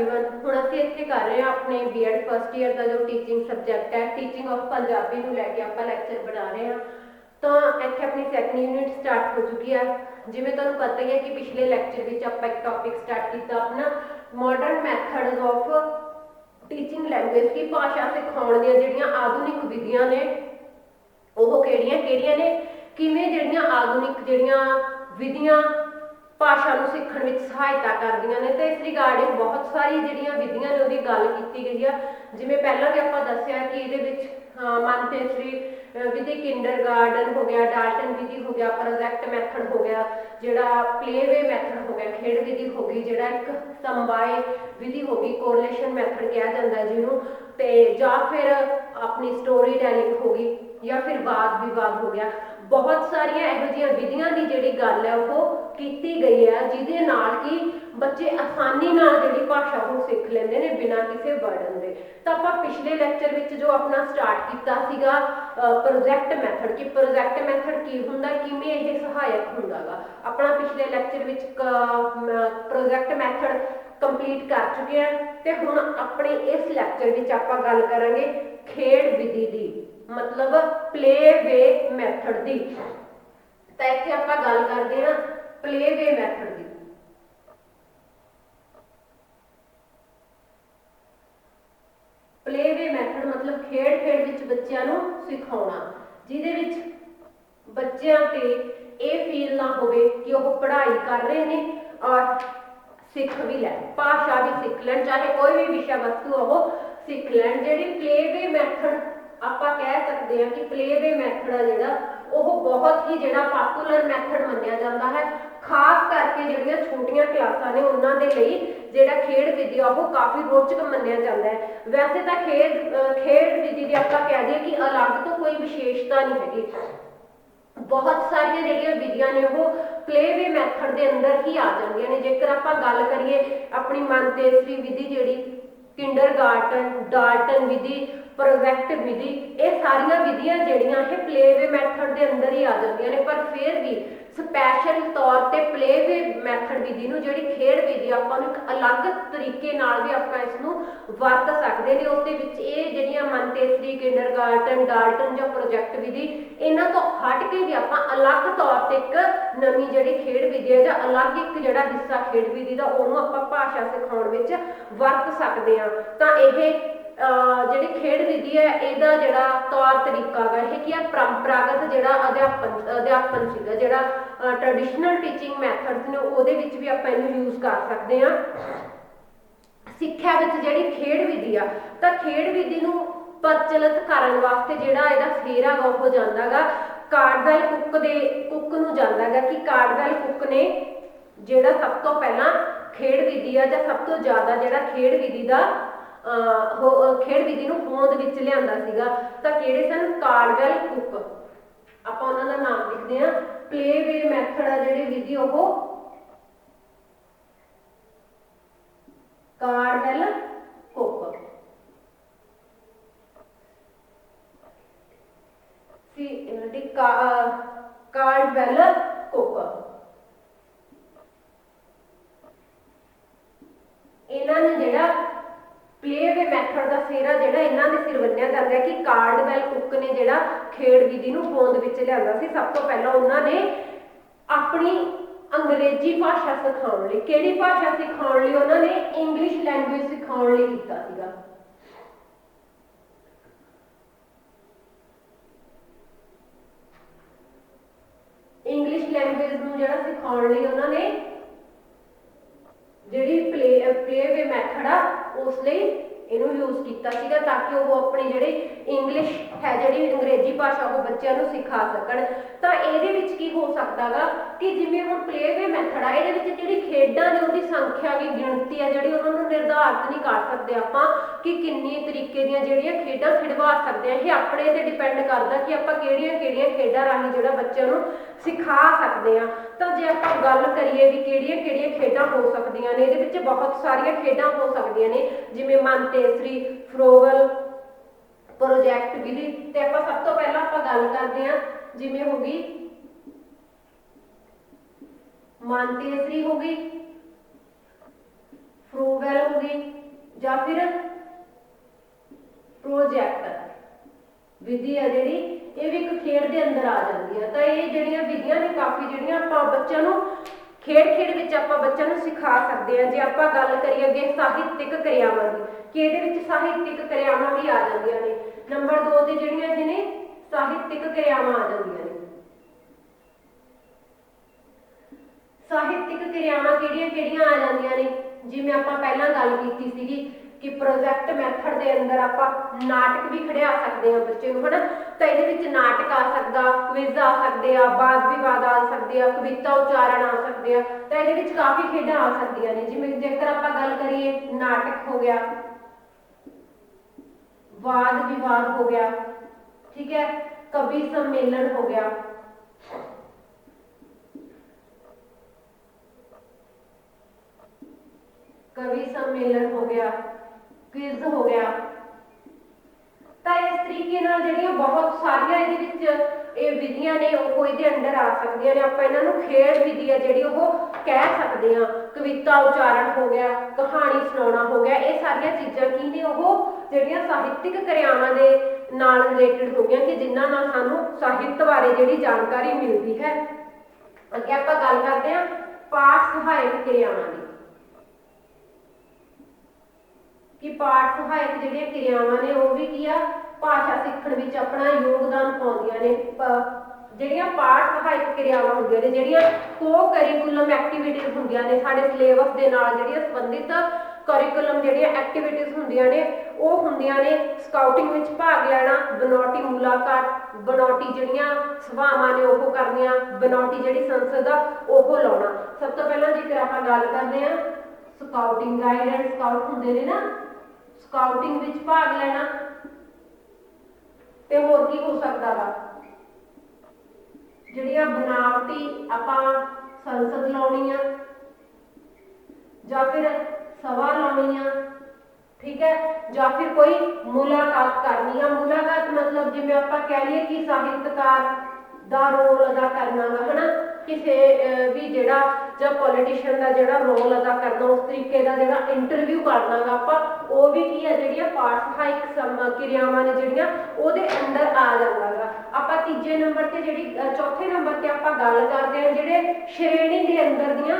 Everyone. हुण असीं इत्थे कर रहे हैं अपने बीएड फर्स्ट ईयर का जो टीचिंग सबजैक्ट है टीचिंग ऑफ पंजाबी नूं लैके आपां लैक्चर बना रहे हैं। तो इत्थे अपनी सैकंड यूनिट स्टार्ट हो चुकी है। जिवें तुहानूं पता ही है कि पिछले लैक्चर विच आपां एक टॉपिक स्टार्ट किया अपना modern methods of teaching language की भाषा सिखाउण ਦੀਆਂ ਜਿਹੜੀਆਂ आधुनिक विधियां ने ਉਹ ਕਿਹੜੀਆਂ ਨੇ ਕਿਵੇਂ ਜਿਹੜੀਆਂ ਆਧੁਨਿਕ ਜਿਹੜੀਆਂ ਵਿਧੀਆਂ ਭਾਸ਼ਾ ਨੂੰ ਸਿੱਖਣ ਵਿੱਚ ਸਹਾਇਤਾ ਕਰਦੀਆਂ ਨੇ ਤੇ ਇਸ ਰਿਗਾਰਡਿੰਗ ਬਹੁਤ ਸਾਰੀ ਜਿਹੜੀਆਂ ਵਿਧੀਆਂ ਨੇ ਉਹਦੀ ਗੱਲ ਕੀਤੀ ਗਈ ਆ। ਜਿਵੇਂ ਪਹਿਲਾਂ ਵੀ ਆਪਾਂ ਦੱਸਿਆ ਕਿ ਇਹਦੇ ਵਿੱਚ ਮੰਤੇਸਰੀ विधि किंडरगार्टन हो गया, डाल्टन विधि हो गया, प्रोजेक्ट मैथड हो गया, ਜਿਹੜਾ प्लेवे मैथड हो गया, खेड विधि हो गई, ਜਿਹੜਾ ਇੱਕ ਸਮਵਾਏ विधि हो गई, कोरिलेशन मैथड ਕਿਹਾ ਜਾਂਦਾ ਜਿਹਨੂੰ ਤੇ ਜਾਂ ਫਿਰ ਆਪਣੀ स्टोरी टेलिंग हो गई ਜਾਂ ਫਿਰ वाद विवाद हो गया। बहुत सारिया ਇਹੋ ਜਿਹੀਆਂ ਵਿਧੀਆਂ ਦੀ ਜਿਹੜੀ ਗੱਲ ਹੈ ਉਹ ਕੀਤੀ ਗਈ ਹੈ ਜਿਹਦੇ ਨਾਲ ਕਿ ਬੱਚੇ ਆਸਾਨੀ ਨਾਲ ਜਿਹੜੀ ਭਾਸ਼ਾ ਉਹ ਸਿੱਖ ਲੈਂਦੇ ਨੇ ਬਿਨਾਂ ਕਿਸੇ ਬਰਡਨ ਦੇ। ਤਾਂ ਆਪਾਂ ਪਿਛਲੇ ਲੈਕਚਰ ਵਿੱਚ ਜੋ ਆਪਣਾ ਸਟਾਰਟ ਕੀਤਾ ਸੀਗਾ प्रोजेक्ट मैथड कि प्रोजेक्ट मैथड की हुंदा किवें ये सहायक हुंदागा। अपना पिछले lecture which project method complete कर चुके हैं ते हुण अपने इस लैक्चर विच आपां गल करांगे खेड विधि दी, मतलब प्ले वे मैथड दी। तां इत्थे आपां गल करदे हां प्ले वे मैथड दी। प्ले वे मैथड मतलब खेड विच बच्चों नूं सिखाउणा जिहदे विच बच्चों ते ये फील ना होवे कि वह पढ़ाई कर रहे हैं और सिख भी लैण, भाषा भी सिख लैण, चाहे कोई भी विषय वस्तु वो सिख लैण। जिहड़ी प्ले वे मैथड आपां कह सकते हैं कि प्ले वे मैथड है जिहड़ा वो बहुत ही जिहड़ा पॉपुलर मैथड मन्निया जाता है, खास करके जिहड़ियां छोटियां क्लासां ने उन्हां दे लई जिहड़ा खेड विधि आ वो काफ़ी रोचक मन्निया जाता है। वैसे तो खेड विधि की आपां कह दईए कि अलग तो कोई विशेषता नहीं हैगी, बहुत सारिया जिहड़ियां विधियां ने वो प्ले वे मैथड के अंदर ही आ जांदियां ने। जेकर आपां गल करिए अपनी मंतेसरी विधि जिहड़ी किंडरगार्टन, डाल्टन विधि, प्रोजेक्ट विधि, ये सारिया विधियां जिहड़ियां ये प्ले वे मैथड के अंदर ही आ जांदियां ने। पर फिर भी स्पैशल तौर पर प्ले वे मैथड विधि नूं जिहड़ी खेड विधि आपां नूं एक अलग तरीके नाल भी आपां इसनूं वरत सकदे ने। उसदे विच ये जिहड़ियां मंतेसरी, किंडरगार्टन, डाल्टन जां प्रोजेक्ट विधि इन्हां तों हट के भी आपां अलग तौर ते एक नवीं जिहड़ी खेड विधि है जां अलग एक जिहड़ा हिस्सा खेड विधि दा उहनूं आपां भाषा सिखाउण विच वरत सकदे हां। तां इह जिहड़ी खेड विधि है इहदा जिहड़ा तौर तरीका है यह कि परंपरागत जिहड़ा अध्यापन सीगा, जिहड़ा ट्रैडिशनल टीचिंग मैथड्स ने उहदे विच भी आपां इहनूं यूज़ कर सकते हैं। सिक्ख्या विच जिहड़ी खेड विधि आ तां खेड विधि नूं प्रचलित करन वास्ते जिहड़ा इहदा सिरा गा हो जांदा गा कार्डवैल कुक नूं जांदा गा कि कार्डवैल कुक ने जिहड़ा सब तो पहला खेड विधि आ जां सब तो ज़्यादा जिहड़ा खेड विधि दा खेड विधि नूं होंद विच लिआंदा सीगा। तां किहड़े सन? कार्डवैल कुक। आपां उन्हां दा नाम लिखदे हां। प्ले वे मैथड आ जिहड़ी विधि ओह कार्डवैल कुक कार्डवैल कुक इन्हां ने जिहड़ा प्ले वे मैथड का सिरा जिहड़ा इन्हां दे सिर बन्निया जाता है कि कार्डवैल कुक ने जिहड़ा खेड विधि नूं होंद विच लिआंदा सी। सब तो पहला उन्होंने अपनी अंग्रेजी भाषा सिखाउण लई, किहड़ी भाषा सिखाउण लई? उन्होंने इंग्लिश लैंगुएज सिखाउण लई कीता सीगा। इंग्लिश लैंगुएज नूं जिहड़ा सिखाउण लई उन्होंने जिहड़ी प्ले वे मैथड आ उस लई इहनूं यूज़ कीता सीगा ताकि वो अपनी जिहड़ी इंग्लिश है जिहड़ी अंग्रेजी भाषा वो बच्चों को सिखा सकण। तां इहदे विच की हो सकदा गा कि जिवें हुण प्ले वे मैथड आ इहदे विच जिहड़ी खेडां ने उहदी संख्या की गिणती है जिहड़ी उन्हां नूं निर्धारित नहीं कर सकदे आपां कि किन्नी तरीके दीयां जिहड़ियां खेडां खिडवा सकदे आ। इह अपने ते डिपेंड करदा कि आपां किहड़ियां खेडां राहीं जिहड़ा बच्चों नूं सिखा सकदे आ। तां जे आपां गल करिए भी किहड़ियां खेडां हो सकदियां ने, इहदे विच बहुत सारियां खेडां हो सकदियां ने जिवें मंतेसरी, फ्रोवल, प्रोजेक्ट विधि। ते आपां सब तो पहला आपां गल करदे हां जिवें हो गई मंतेसरी हो गई, फ्रोवल हो जाऊगी ਜਾਂ फिर प्रोजैक्ट विधि है जिहड़ी ये भी एक खेड के अंदर आ जाती है। तो ये जिहड़ियां विधियां ने काफ़ी जिहड़ियां आपां बच्चों नूं खेड विच आपां बच्चों नूं सिखा सकते हैं। जे आपां गल करिए अगे ਸਾਹਿਤਕ क्रियावां की कि इहदे विच ਸਾਹਿਤਕ क्रियावां भी आ जांदियां ने। नंबर 2 ते जिहड़ियां जिहने ਸਾਹਿਤਕ क्रियावां आ जांदियां ने। ਸਾਹਿਤਕ क्रियावां किहड़ियां-किहड़ियां आ जांदियां ने जिवें आपां पहलां गल कीती सीगी कि प्रोजैक्ट मैथड के अंदर आपां नाटक भी खड़िया सकते हैं बच्चे नूं, है ना। तो ये नाटक आ सकता, क्विज आ सकते हैं, वाद विवाद आ सकते हैं, कविता उच्चारण आ सकते हैं। तो ये काफ़ी खेडां आ सकदियां ने। जिवें जेकर आपां गल करिए नाटक हो गया, वाद विवाद हो गया, ठीक है, कवि सम्मेलन हो गया, कवि सम्मेलन हो गया, क्विज हो गया। तो इस तरीके नाल जिहड़ियां बहुत सारियां इहदे विच ये विधियां ने वो इहदे अंडर आ सकदियां ने। आपां इन्हां नूं खेड विधि है जिहड़ी वो कह सकते हैं। कविता उच्चारण हो गया, कहानी सुनाउणा हो गया, ये सारियां चीज़ां की ने वो जिहड़ियां ਸਾਹਿਤਕ क्रियावां दे नाल रिलेटेड हो गया कि जिन्हां नाल सानूं ਸਾਹਿਤ बारे जिहड़ी जानकारी मिलती है। अगे आपां गल करते हैं पाठ सहायक क्रियावां दी कि पाठ सहायक जिहड़ियां क्रियावां ने वो भी की आ भाषा सीखण विच अपना योगदान पाउंदियां ने। जिहड़ियां पाठ सहायक क्रियावां हुंदियां ने, जिहड़ियां को करिकुलम एक्टिविटीज़ हुंदियां ने, साडे सिलेबस दे नाल जिहड़ियां संबंधित करिकुलम जिहड़ियां एक्टिविटीज़ हुंदियां ने वो हुंदियां ने स्काउटिंग विच भाग लैना, बनौटी मुलाकात, बनौटी जिहड़ियां सभावां ने वो करनियां, बनौटी जिहड़ी संसद आ वो लाउणा। सब तो पहलां जेकर आपां गल करदे हां स्काउटिंग, गाइड एंड स्काउट हुंदे ने ना, स्काउटिंग विच भाग लेना। ते होर की हो सकता वा जिहड़ियां बनावटी आपां संसद लाउणी आ जां फिर सभा लाउणी आ, ठीक है, जां फिर कोई मुलाकात करनी आ। मुलाकात मतलब जिवें आपां कह लईए कि ਸਾਹਿਤਕਾਰ दा रोल अदा करना गा, है ना, किसी भी जिहड़ा जां पॉलिटिशियन का जिहड़ा रोल अदा करना, उस तरीके का जिहड़ा इंटरव्यू करना गा आपां वो भी की है जिहड़ियां पाठ सहायक क्रियावां ने जिहड़ियां ओहदे अंदर आ जांदा गा। आपां तीजे नंबर ते जिहड़ी चौथे नंबर ते आपां गल करदे हां जिहड़े श्रेणी दे अंदर दियां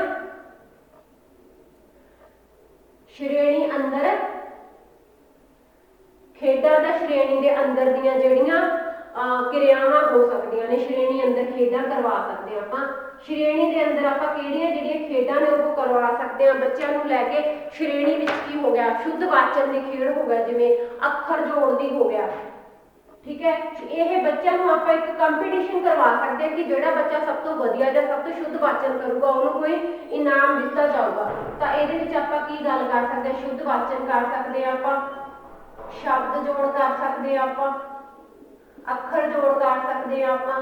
श्रेणी अंदर खेडां दा श्रेणी दे अंदर दियां जिहड़ियां क्रियावां हो सकदियां ने। श्रेणी अंदर खेडां करवा सकते हैं आपां। श्रेणी के अंदर आपां किहड़ियां जिहड़ियां खेडां ने वो करवा सकते हैं बच्चों नूं लैके। श्रेणी विच की हो गया शुद्ध वाचन की खेड हो गया, जिवें अखर जोड़ दी हो गया, ठीक है। ये बच्चों नूं आपां एक कंपीटीशन करवा सकते हैं कि जिहड़ा बच्चा सब तो वधिया जां सब तो शुद्ध वाचन करूगा उन्होंने कोई इनाम दिता जाऊगा। तो ये आपां की गल कर सकते हैं, शुद्ध वाचन कर सकते हैं आपां, शब्द जोड़ कर सकते हैं आपां, अखर जोड़ कर सकते हैं आपां,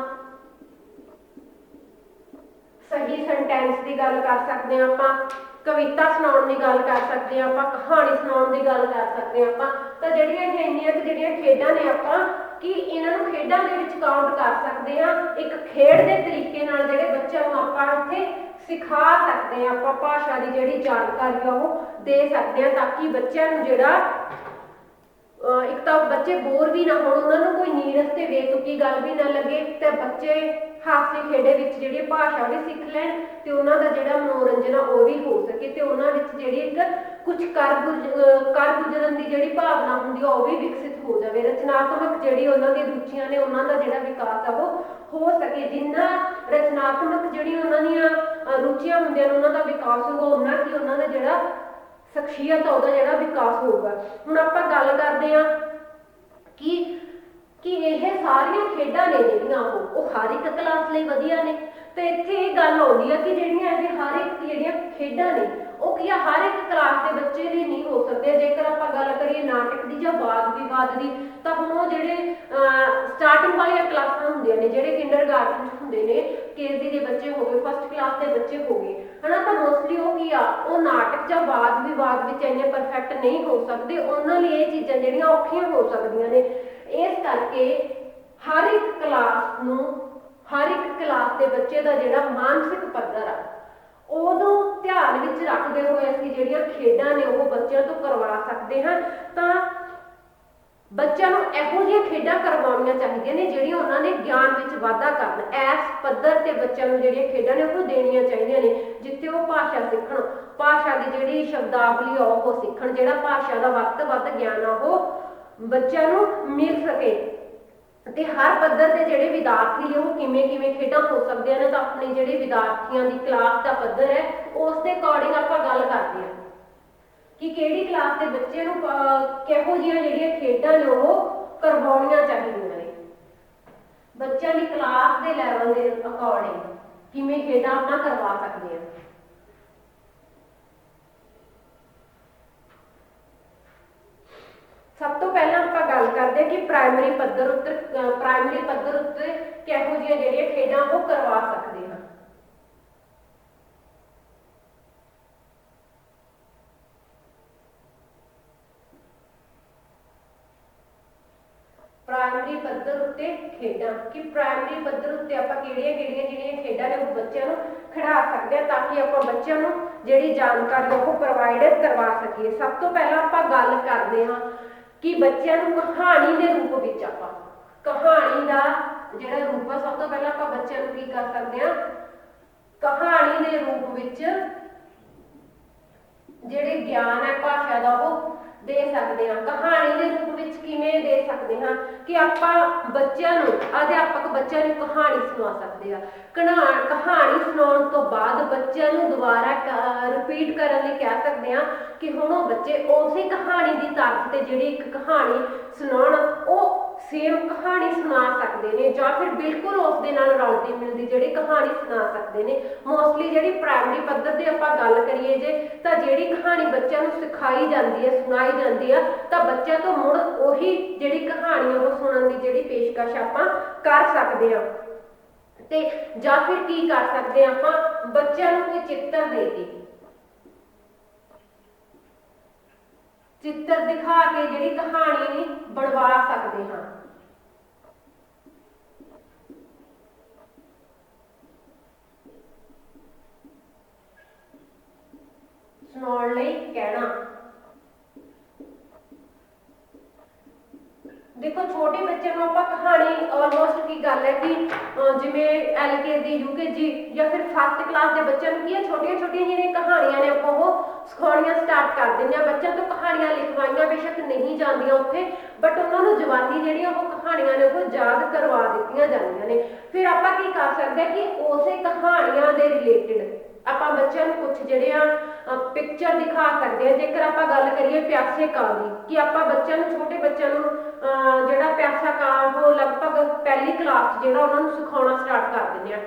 सही सेंटेंस की गल कर सकते हैं आपां, कविता सुनाउण की गल कर सकते हैं आपां, कहानी सुनाउण की गल कर सकते हैं आपां। तो जिहड़ियां इन्नियां जिहड़ियां खेडां ने आपां कि इन्हां नूं खेडां दे विच काउंट कर सकते हैं। एक खेड के तरीके नाल जिहड़े बच्चों नूं आपां इत्थे सिखा सकते हैं, आपां भाषा की जिहड़ी जानकारी आ वो दे सकते हैं ताकि बच्चों नूं जिहड़ा एक तो बच्चे बोर भी ना हो, उन्होंने कोई नीरस ते बेतुकी गल भी ना लगे, तो बच्चे हासे खेडे विच जिहड़ी भाषा भी सीख लैण ते उन्हां दा जिहड़ा मनोरंजन आ वो भी हो सके ते उन्हां विच जिहड़ी एक कुछ कर गुजरन दी जिहड़ी भावना हुंदी आ वो भी विकसित हो जावे। रचनात्मक जिहड़ी उन्हां दी रुचियां ने उन्हां दा जिहड़ा विकास आ वो हो सके। जिन्ना रचनात्मक जिहड़ी उन्हां दीयां रुचियां हुंदियां ने उन्हां दा विकास होगा उन्ना ही उन्हां दा जिहड़ा शख्सियत ਉਹਦਾ ਜਿਹੜਾ ਵਿਕਾਸ ਹੋਊਗਾ। ਹੁਣ ਆਪਾਂ ਗੱਲ ਕਰਦੇ ਹਾਂ ਕਿ ਇਹ ਸਾਰੀਆਂ ਖੇਡਾਂ ਨੇ ਜਿਹੜੀਆਂ ਉਹ ਹਰ ਇੱਕ ਕਲਾਸ ਲਈ ਵਧੀਆ ਨੇ। ਤੇ ਇੱਥੇ ਇਹ ਗੱਲ ਆਉਂਦੀ ਆ ਕਿ ਜਿਹੜੀਆਂ ਇਹ ਹਰ ਇੱਕ ਜਿਹੜੀਆਂ ਖੇਡਾਂ ਨੇ ਉਹ ਕੀ ਆ ਹਰ ਇੱਕ ਕਲਾਸ ਦੇ ਬੱਚੇ ਲਈ ਨਹੀਂ ਹੋ ਸਕਦੇ। ਜੇਕਰ ਆਪਾਂ ਗੱਲ ਕਰੀਏ ਨਾਟਕ ਦੀ ਜਾਂ ਵਾਦ ਵਿਵਾਦ ਦੀ ਤਾਂ ਹੁਣ ਉਹ ਜਿਹੜੇ ਸਟਾਰਟਿੰਗ ਵਾਲੀਆਂ ਕਲਾਸਾਂ ਹੁੰਦੀਆਂ ਨੇ ਜਿਹੜੇ ਕਿੰਡਰਗਾਰਟਨ 'ਚ ਹੁੰਦੇ ਨੇ, ਕੇਜੀ ਦੇ ਬੱਚੇ ਹੋ ਗਏ, ਫਸਟ ਕਲਾਸ ਦੇ ਬੱਚੇ ਹੋ ਗਏ, ਹਨਾ, ਤਾਂ ਮੋਸਟਲੀ ਉਹ ਕੀ ਆ ਉਹ ਨਾਟਕ ਜਾਂ ਵਾਦ ਵਿਵਾਦ ਵਿੱਚ ਇੰਨੇ ਪਰਫੈਕਟ ਨਹੀਂ ਹੋ ਸਕਦੇ। ਉਹਨਾਂ ਲਈ ਇਹ ਚੀਜ਼ਾਂ ਜਿਹੜੀਆਂ ਔਖੀਆਂ ਹੋ ਸਕਦੀਆਂ ਨੇ। ਇਸ ਕਰਕੇ ਹਰ ਇੱਕ ਕਲਾਸ ਨੂੰ ਹਰ ਇੱਕ ਕਲਾਸ ਦੇ ਬੱਚੇ ਦਾ ਜਿਹੜਾ ਮਾਨਸਿਕ ਪੱਧਰ ਆ ਉਹਨੂੰ ਧਿਆਨ ਵਿੱਚ ਰੱਖਦੇ ਹੋਏ ਅਸੀਂ ਜਿਹੜੀਆਂ ਖੇਡਾਂ ਨੇ ਉਹ ਬੱਚਿਆਂ ਤੋਂ ਕਰਵਾ ਸਕਦੇ ਹਾਂ। ਤਾਂ ਬੱਚਿਆਂ ਨੂੰ ਇਹੋ ਜਿਹੀਆਂ ਖੇਡਾਂ ਕਰਵਾਉਣੀਆਂ ਚਾਹੀਦੀਆਂ ਨੇ ਜਿਹੜੀਆਂ ਉਹਨਾਂ ਦੇ ਗਿਆਨ ਵਿੱਚ ਵਾਧਾ ਕਰਨ। ਇਸ ਪੱਧਰ ਤੇ ਬੱਚਿਆਂ ਨੂੰ ਜਿਹੜੀਆਂ ਖੇਡਾਂ ਨੇ ਉਹ ਦੇਣੀਆਂ ਚਾਹੀਦੀਆਂ ਨੇ ਜਿੱਥੇ ਉਹ ਭਾਸ਼ਾ ਸਿੱਖਣ, ਭਾਸ਼ਾ ਦੀ ਜਿਹੜੀ ਸ਼ਬਦਾਵਲੀ ਆ ਉਹ ਸਿੱਖਣ, ਜਿਹੜਾ ਭਾਸ਼ਾ ਦਾ ਵੱਧ ਤੋਂ ਵੱਧ ਗਿਆਨ ਆ ਉਹ ਬੱਚਿਆਂ ਨੂੰ ਮਿਲ ਸਕੇ। ਤੇ ਹਰ ਪੱਧਰ ਦੇ ਜਿਹੜੇ ਵਿਦਿਆਰਥੀ ਨੇ ਉਹ ਕਿਵੇਂ ਕਿਵੇਂ ਖੇਡਾਂ ਹੋ ਸਕਦੀਆਂ ਨੇ, ਤਾਂ ਆਪਣੇ ਜਿਹੜੇ ਵਿਦਿਆਰਥੀਆਂ ਦੀ ਕਲਾਸ ਦਾ ਪੱਧਰ ਹੈ ਉਸ ਦੇ ਅਕੋਰਡਿੰਗ ਆਪਾਂ ਗੱਲ ਕਰਦੇ ਹਾਂ ਕਿ ਕਿਹੜੀ ਕਲਾਸ ਦੇ ਬੱਚੇ ਨੂੰ ਕਿਹੋ ਜਿਹੀਆਂ ਜਿਹੜੀਆਂ ਖੇਡਾਂ ਨੇ ਉਹ ਕਰਵਾਉਣੀਆਂ ਚਾਹੀਦੀਆਂ ਨੇ। ਬੱਚਿਆਂ ਦੀ ਕਲਾਸ ਦੇ ਲੈਵਲ ਦੇ ਅਕੋਰਡਿੰਗ ਕਿਵੇਂ ਖੇਡਾਂ ਆਪਾਂ ਕਰਵਾ ਸਕਦੇ ਹਾਂ। ਸਭ ਤੋਂ ਪਹਿਲਾਂ ਆਪਾਂ ਗੱਲ ਕਰਦੇ ਹਾਂ ਕਿ ਪ੍ਰਾਇਮਰੀ ਪੱਧਰ ਉੱਤੇ ਕਿਹੋ ਜਿਹੀਆਂ ਜਿਹੜੀਆਂ ਖੇਡਾਂ ਉਹ ਕਰਵਾ ਸਕਦੇ ਹਾਂ। ਪ੍ਰਾਇਮਰੀ ਪੱਧਰ ਉੱਤੇ ਖੇਡਾਂ ਕਿ ਪ੍ਰਾਇਮਰੀ ਪੱਧਰ ਉੱਤੇ ਆਪਾਂ ਕਿਹੜੀਆਂ ਜਿਹੜੀਆਂ ਖੇਡਾਂ ਨੇ ਉਹ ਬੱਚਿਆਂ ਨੂੰ ਖਿਡਾ ਸਕਦੇ ਹਾਂ ਤਾਂ ਕਿ ਆਪਾਂ ਬੱਚਿਆਂ ਨੂੰ ਜਿਹੜੀ ਜਾਣਕਾਰੀ ਉਹ ਪ੍ਰੋਵਾਈਡ ਕਰਵਾ ਸਕੀਏ। ਸਭ ਤੋਂ ਪਹਿਲਾਂ ਆਪਾਂ ਗੱਲ ਕਰਦੇ ਹਾਂ ਕਿ ਬੱਚਿਆਂ ਨੂੰ ਕਹਾਣੀ ਦੇ ਰੂਪ ਵਿੱਚ ਆਪਾਂ ਕਹਾਣੀ ਦਾ ਜਿਹੜਾ ਰੂਪ ਆ ਸਭ ਤੋਂ ਪਹਿਲਾਂ ਆਪਾਂ ਬੱਚਿਆਂ ਨੂੰ ਕੀ ਕਰ ਸਕਦੇ ਹਾਂ, ਕਹਾਣੀ ਦੇ ਰੂਪ ਵਿੱਚ ਜਿਹੜੇ ਗਿਆਨ ਹੈ ਭਾਸ਼ਾ ਦਾ ਉਹ ਦੇ ਸਕਦੇ ਹਾਂ। ਕਹਾਣੀ ਦੇ ਰੂਪ ਵਿੱਚ ਕਿਵੇਂ ਦੇ ਸਕਦੇ ਹਾਂ ਕਿ ਆਪਾਂ ਬੱਚਿਆਂ ਨੂੰ ਅਧਿਆਪਕ ਬੱਚਿਆਂ ਨੂੰ ਕਹਾਣੀ ਸੁਣਾ ਸਕਦੇ ਆ। ਕਹਾਣੀ ਸੁਣਾਉਣ ਤੋਂ ਬਾਅਦ ਬੱਚਿਆਂ ਨੂੰ ਦੁਬਾਰਾ ਰਿਪੀਟ ਕਰਨ ਲਈ ਕਹਿ ਸਕਦੇ ਹਾਂ ਕਿ ਹੁਣ ਉਹ ਬੱਚੇ ਉਸੇ ਕਹਾਣੀ ਦੀ ਤਰਜ਼ ਤੇ ਜਿਹੜੀ ਇੱਕ ਕਹਾਣੀ ਸੁਣਾਉਣ ਉਹ ਸੇਮ ਕਹਾਣੀ ਸੁਣਾ ਸਕਦੇ ਨੇ ਜਾਂ ਫਿਰ ਬਿਲਕੁਲ ਉਸ ਦੇ ਨਾਲ ਰਲਦੀ ਮਿਲਦੀ ਜਿਹੜੀ ਕਹਾਣੀ ਸੁਣਾ ਸਕਦੇ ਨੇ। ਮੋਸਟਲੀ ਜਿਹੜੀ ਪ੍ਰਾਇਮਰੀ ਪੱਧਰ ਤੇ ਆਪਾਂ ਗੱਲ ਕਰੀਏ ਜੇ ਤਾਂ ਜਿਹੜੀ ਕਹਾਣੀ ਬੱਚਿਆਂ ਨੂੰ ਸਿਖਾਈ ਜਾਂਦੀ ਹੈ ਸੁਣਾਈ ਜਾਂਦੀ ਆ ਤਾਂ ਬੱਚਿਆਂ ਤੋਂ ਮੁੜ ਉਹੀ ਜਿਹੜੀ ਕਹਾਣੀ ਉਹ ਸੁਣਨ ਦੀ ਜਿਹੜੀ ਪੇਸ਼ਕਸ਼ ਆਪਾਂ ਕਰ ਸਕਦੇ ਹਾਂ। ਤੇ ਜਾਂ ਫਿਰ ਕੀ ਕਰ ਸਕਦੇ ਆਪਾਂ ਬੱਚਿਆਂ ਨੂੰ ਕੋਈ ਚਿੱਤਰ ਦੇ ਕੇ ਚਿੱਤਰ ਦਿਖਾ ਕੇ ਜਿਹੜੀ ਕਹਾਣੀ ਨੂੰ ਬਣਵਾ ਸਕਦੇ ਹਾਂ। ਸੁਣਾਉਣ ਲਈ ਕਹਿਣਾ। ਦੇਖੋ ਛੋਟੇ ਬੱਚੇ ਨੂੰ ਆਪਾਂ ਕਹਾਣੀ ਆਲਮੋਸਟ ਕੀ ਗੱਲ ਹੈ ਕਿ ਜਿਵੇਂ LKG UKG ਜਾਂ ਫਿਰ ਫਸਟ ਕਲਾਸ ਦੇ ਬੱਚਿਆਂ ਨੂੰ ਕੀ ਹੈ ਛੋਟੀਆਂ ਜਿਹੜੀਆਂ ਕਹਾਣੀਆਂ ਨੇ ਆਪਾਂ ਉਹ ਸਿਖਾਉਣੀਆਂ ਸਟਾਰਟ ਕਰ ਦਿੰਦੇ ਹਾਂ। ਬੱਚਿਆਂ ਤੋਂ ਕਹਾਣੀਆਂ ਲਿਖਵਾਈਆਂ ਬੇਸ਼ੱਕ ਨਹੀਂ ਜਾਂਦੀਆਂ ਉੱਥੇ ਬਟ ਉਹਨਾਂ ਨੂੰ ਜ਼ਬਾਨੀ ਜਿਹੜੀਆਂ ਉਹ ਕਹਾਣੀਆਂ ਨੇ ਉਹ ਯਾਦ ਕਰਵਾ ਦਿੱਤੀਆਂ ਜਾਂਦੀਆਂ ਨੇ। ਫਿਰ ਆਪਾਂ ਕੀ ਕਰ ਸਕਦੇ ਹਾਂ ਕਿ ਉਸੇ ਕਹਾਣੀਆਂ ਦੇ ਰਿਲੇਟਿਡ ਆਪਾਂ ਬੱਚਿਆਂ ਨੂੰ ਕੁਝ ਜਿਹੜੀਆਂ ਪਿਕਚਰ ਦਿਖਾ ਸਕਦੇ ਹਾਂ। ਜੇਕਰ ਆਪਾਂ ਗੱਲ ਕਰੀਏ ਪਿਆਸੇ ਕਾਂ ਦੀ ਕਿ ਆਪਾਂ ਬੱਚਿਆਂ ਨੂੰ ਛੋਟੇ ਬੱਚਿਆਂ ਨੂੰ ਜਿਹੜਾ ਪਿਆਸਾ ਕਾਂ ਉਹ ਲਗਭਗ ਪਹਿਲੀ ਕਲਾਸ ਜਿਹੜਾ ਉਹਨਾਂ ਨੂੰ ਸਿਖਾਉਣਾ ਸਟਾਰਟ ਕਰ ਦਿੰਦੇ ਹਾਂ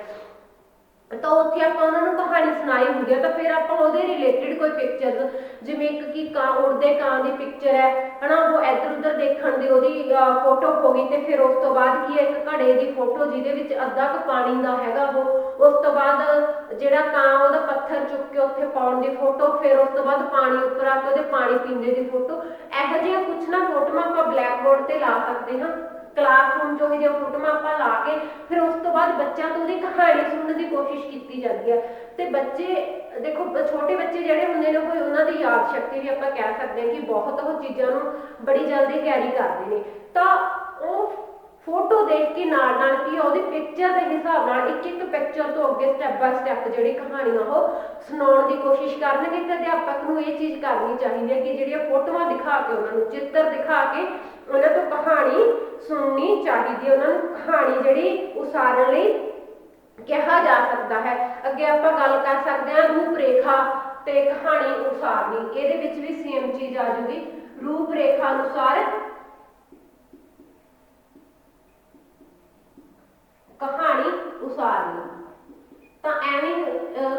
ਤਾਂ ਉੱਥੇ ਆਪਾਂ ਉਹਨਾਂ ਨੂੰ ਕਹਾਣੀ ਸੁਣਾਈ ਹੁੰਦੀ ਹੈ ਤਾਂ ਫਿਰ ਆਪਾਂ ਉਹਦੇ ਰਿਲੇਟਿਡ ਕੋਈ ਪਿਕਚਰ ਜਿਵੇਂ ਇੱਕ ਕਿ ਕਾਂ ਉੜਦੇ ਕਾਂ ਦੀ ਪਿਕਚਰ ਹੈ ਹਨਾ ਉਹ ਇੱਧਰ ਉੱਧਰ ਦੇਖਣ ਦੀ ਉਹਦੀ ਫੋਟੋ ਹੋ ਗਈ ਤੇ ਫਿਰ ਉਸ ਤੋਂ ਬਾਅਦ ਕੀ ਹੈ ਇੱਕ ਘੜੇ ਦੀ ਫੋਟੋ ਜਿਹਦੇ ਵਿੱਚ ਅੱਧਾ ਕੁ ਪਾਣੀ ਦਾ ਹੈਗਾ ਉਹ ਉਸ ਤੋਂ ਬਾਅਦ ਜਿਹੜਾ ਕਾਂ ਉਹਦਾ ਪੱਥਰ ਚੁੱਕ ਕੇ ਉੱਥੇ ਪਾਉਣ ਦੀ ਫੋਟੋ ਫਿਰ ਉਸ ਤੋਂ ਬਾਅਦ ਪਾਣੀ ਉੱਪਰ ਆ ਕੇ ਉਹਦੇ ਪਾਣੀ ਪੀਂਦੇ ਦੀ ਫੋਟੋ। ਇਹੋ ਜਿਹੀਆਂ ਕੁਛ ਨਾ ਫੋਟੋਆਂ ਆਪਾਂ ਬਲੈਕ ਬੋਰਡ ਤੇ ਲਾ ਸਕਦੇ ਹਾਂ ਕਲਾਸਰੂਮ 'ਚ ਉਹੋ ਜਿਹੀਆਂ ਫੋਟੋਆਂ ਆਪਾਂ ਲਾ ਕੇ ਫਿਰ ਉਸ ਤੋਂ ਬਾਅਦ ਬੱਚਿਆਂ ਤੋਂ ਉਹਦੀ ਕਹਾਣੀ ਸੁਣਨ ਦੀ ਕੋਸ਼ਿਸ਼ ਕੀਤੀ ਜਾਂਦੀ ਹੈ। ਤੇ ਬੱਚੇ ਦੇਖੋ ਛੋਟੇ ਬੱਚੇ ਜਿਹੜੇ ਹੁੰਦੇ ਨੇ ਕੋਈ ਉਹਨਾਂ ਦੀ ਯਾਦ ਸ਼ਕਤੀ ਵੀ ਆਪਾਂ ਕਹਿ ਸਕਦੇ ਹਾਂ ਕਿ ਬਹੁਤ ਉਹ ਚੀਜ਼ਾਂ ਨੂੰ ਬੜੀ ਜਲਦੀ ਕੈਰੀ ਕਰਦੇ ਨੇ ਤਾਂ ਉਹ ਫੋਟੋ ਦੇਖ ਕੇ ਨਾਲ ਕੀ ਉਹਦੀ ਪਿਕਚਰ ਦੇ ਹਿਸਾਬ ਨਾਲ ਇੱਕ ਪਿਕਚਰ ਤੋਂ ਅੱਗੇ ਸਟੈਪ ਬਾਏ ਸਟੈਪ ਜਿਹੜੀ ਕਹਾਣੀਆਂ ਉਹ ਸੁਣਾਉਣ ਦੀ ਕੋਸ਼ਿਸ਼ ਕਰਨਗੇ। ਤੇ ਅਧਿਆਪਕ ਨੂੰ ਇਹ ਚੀਜ਼ ਕਰਨੀ ਚਾਹੀਦੀ ਹੈ ਕਿ ਜਿਹੜੀਆਂ ਫੋਟੋਆਂ ਦਿਖਾ ਕੇ ਉਹਨਾਂ ਨੂੰ ਚਿੱਤਰ ਦਿਖਾ ਕੇ ਉਹਨਾਂ ਤੋਂ ਕਹਾਣੀ ਸੁਣਨੀ ਚਾਹੀਦੀ ਹੈ। ਉਹਨਾਂ ਨੂੰ ਕਹਾਣੀ ਜਿਹੜੀ ਉਸਾਰਨ ਲਈ ਕਿਹਾ ਜਾ ਸਕਦਾ ਹੈ। ਅੱਗੇ ਆਪਾਂ ਗੱਲ ਕਰ ਸਕਦੇ ਹਾਂ ਰੂਪ ਰੇਖਾ ਤੇ ਕਹਾਣੀ ਉਸਾਰਨੀ। ਇਹਦੇ ਵਿੱਚ ਵੀ ਸੇਮ ਚੀਜ਼ ਆ ਜੂਗੀ ਰੂਪ ਰੇਖਾ ਅਨੁਸਾਰ ਕਹਾਣੀ ਉਸਾਰਨੀ। ਤਾਂ ਐਵੇਂ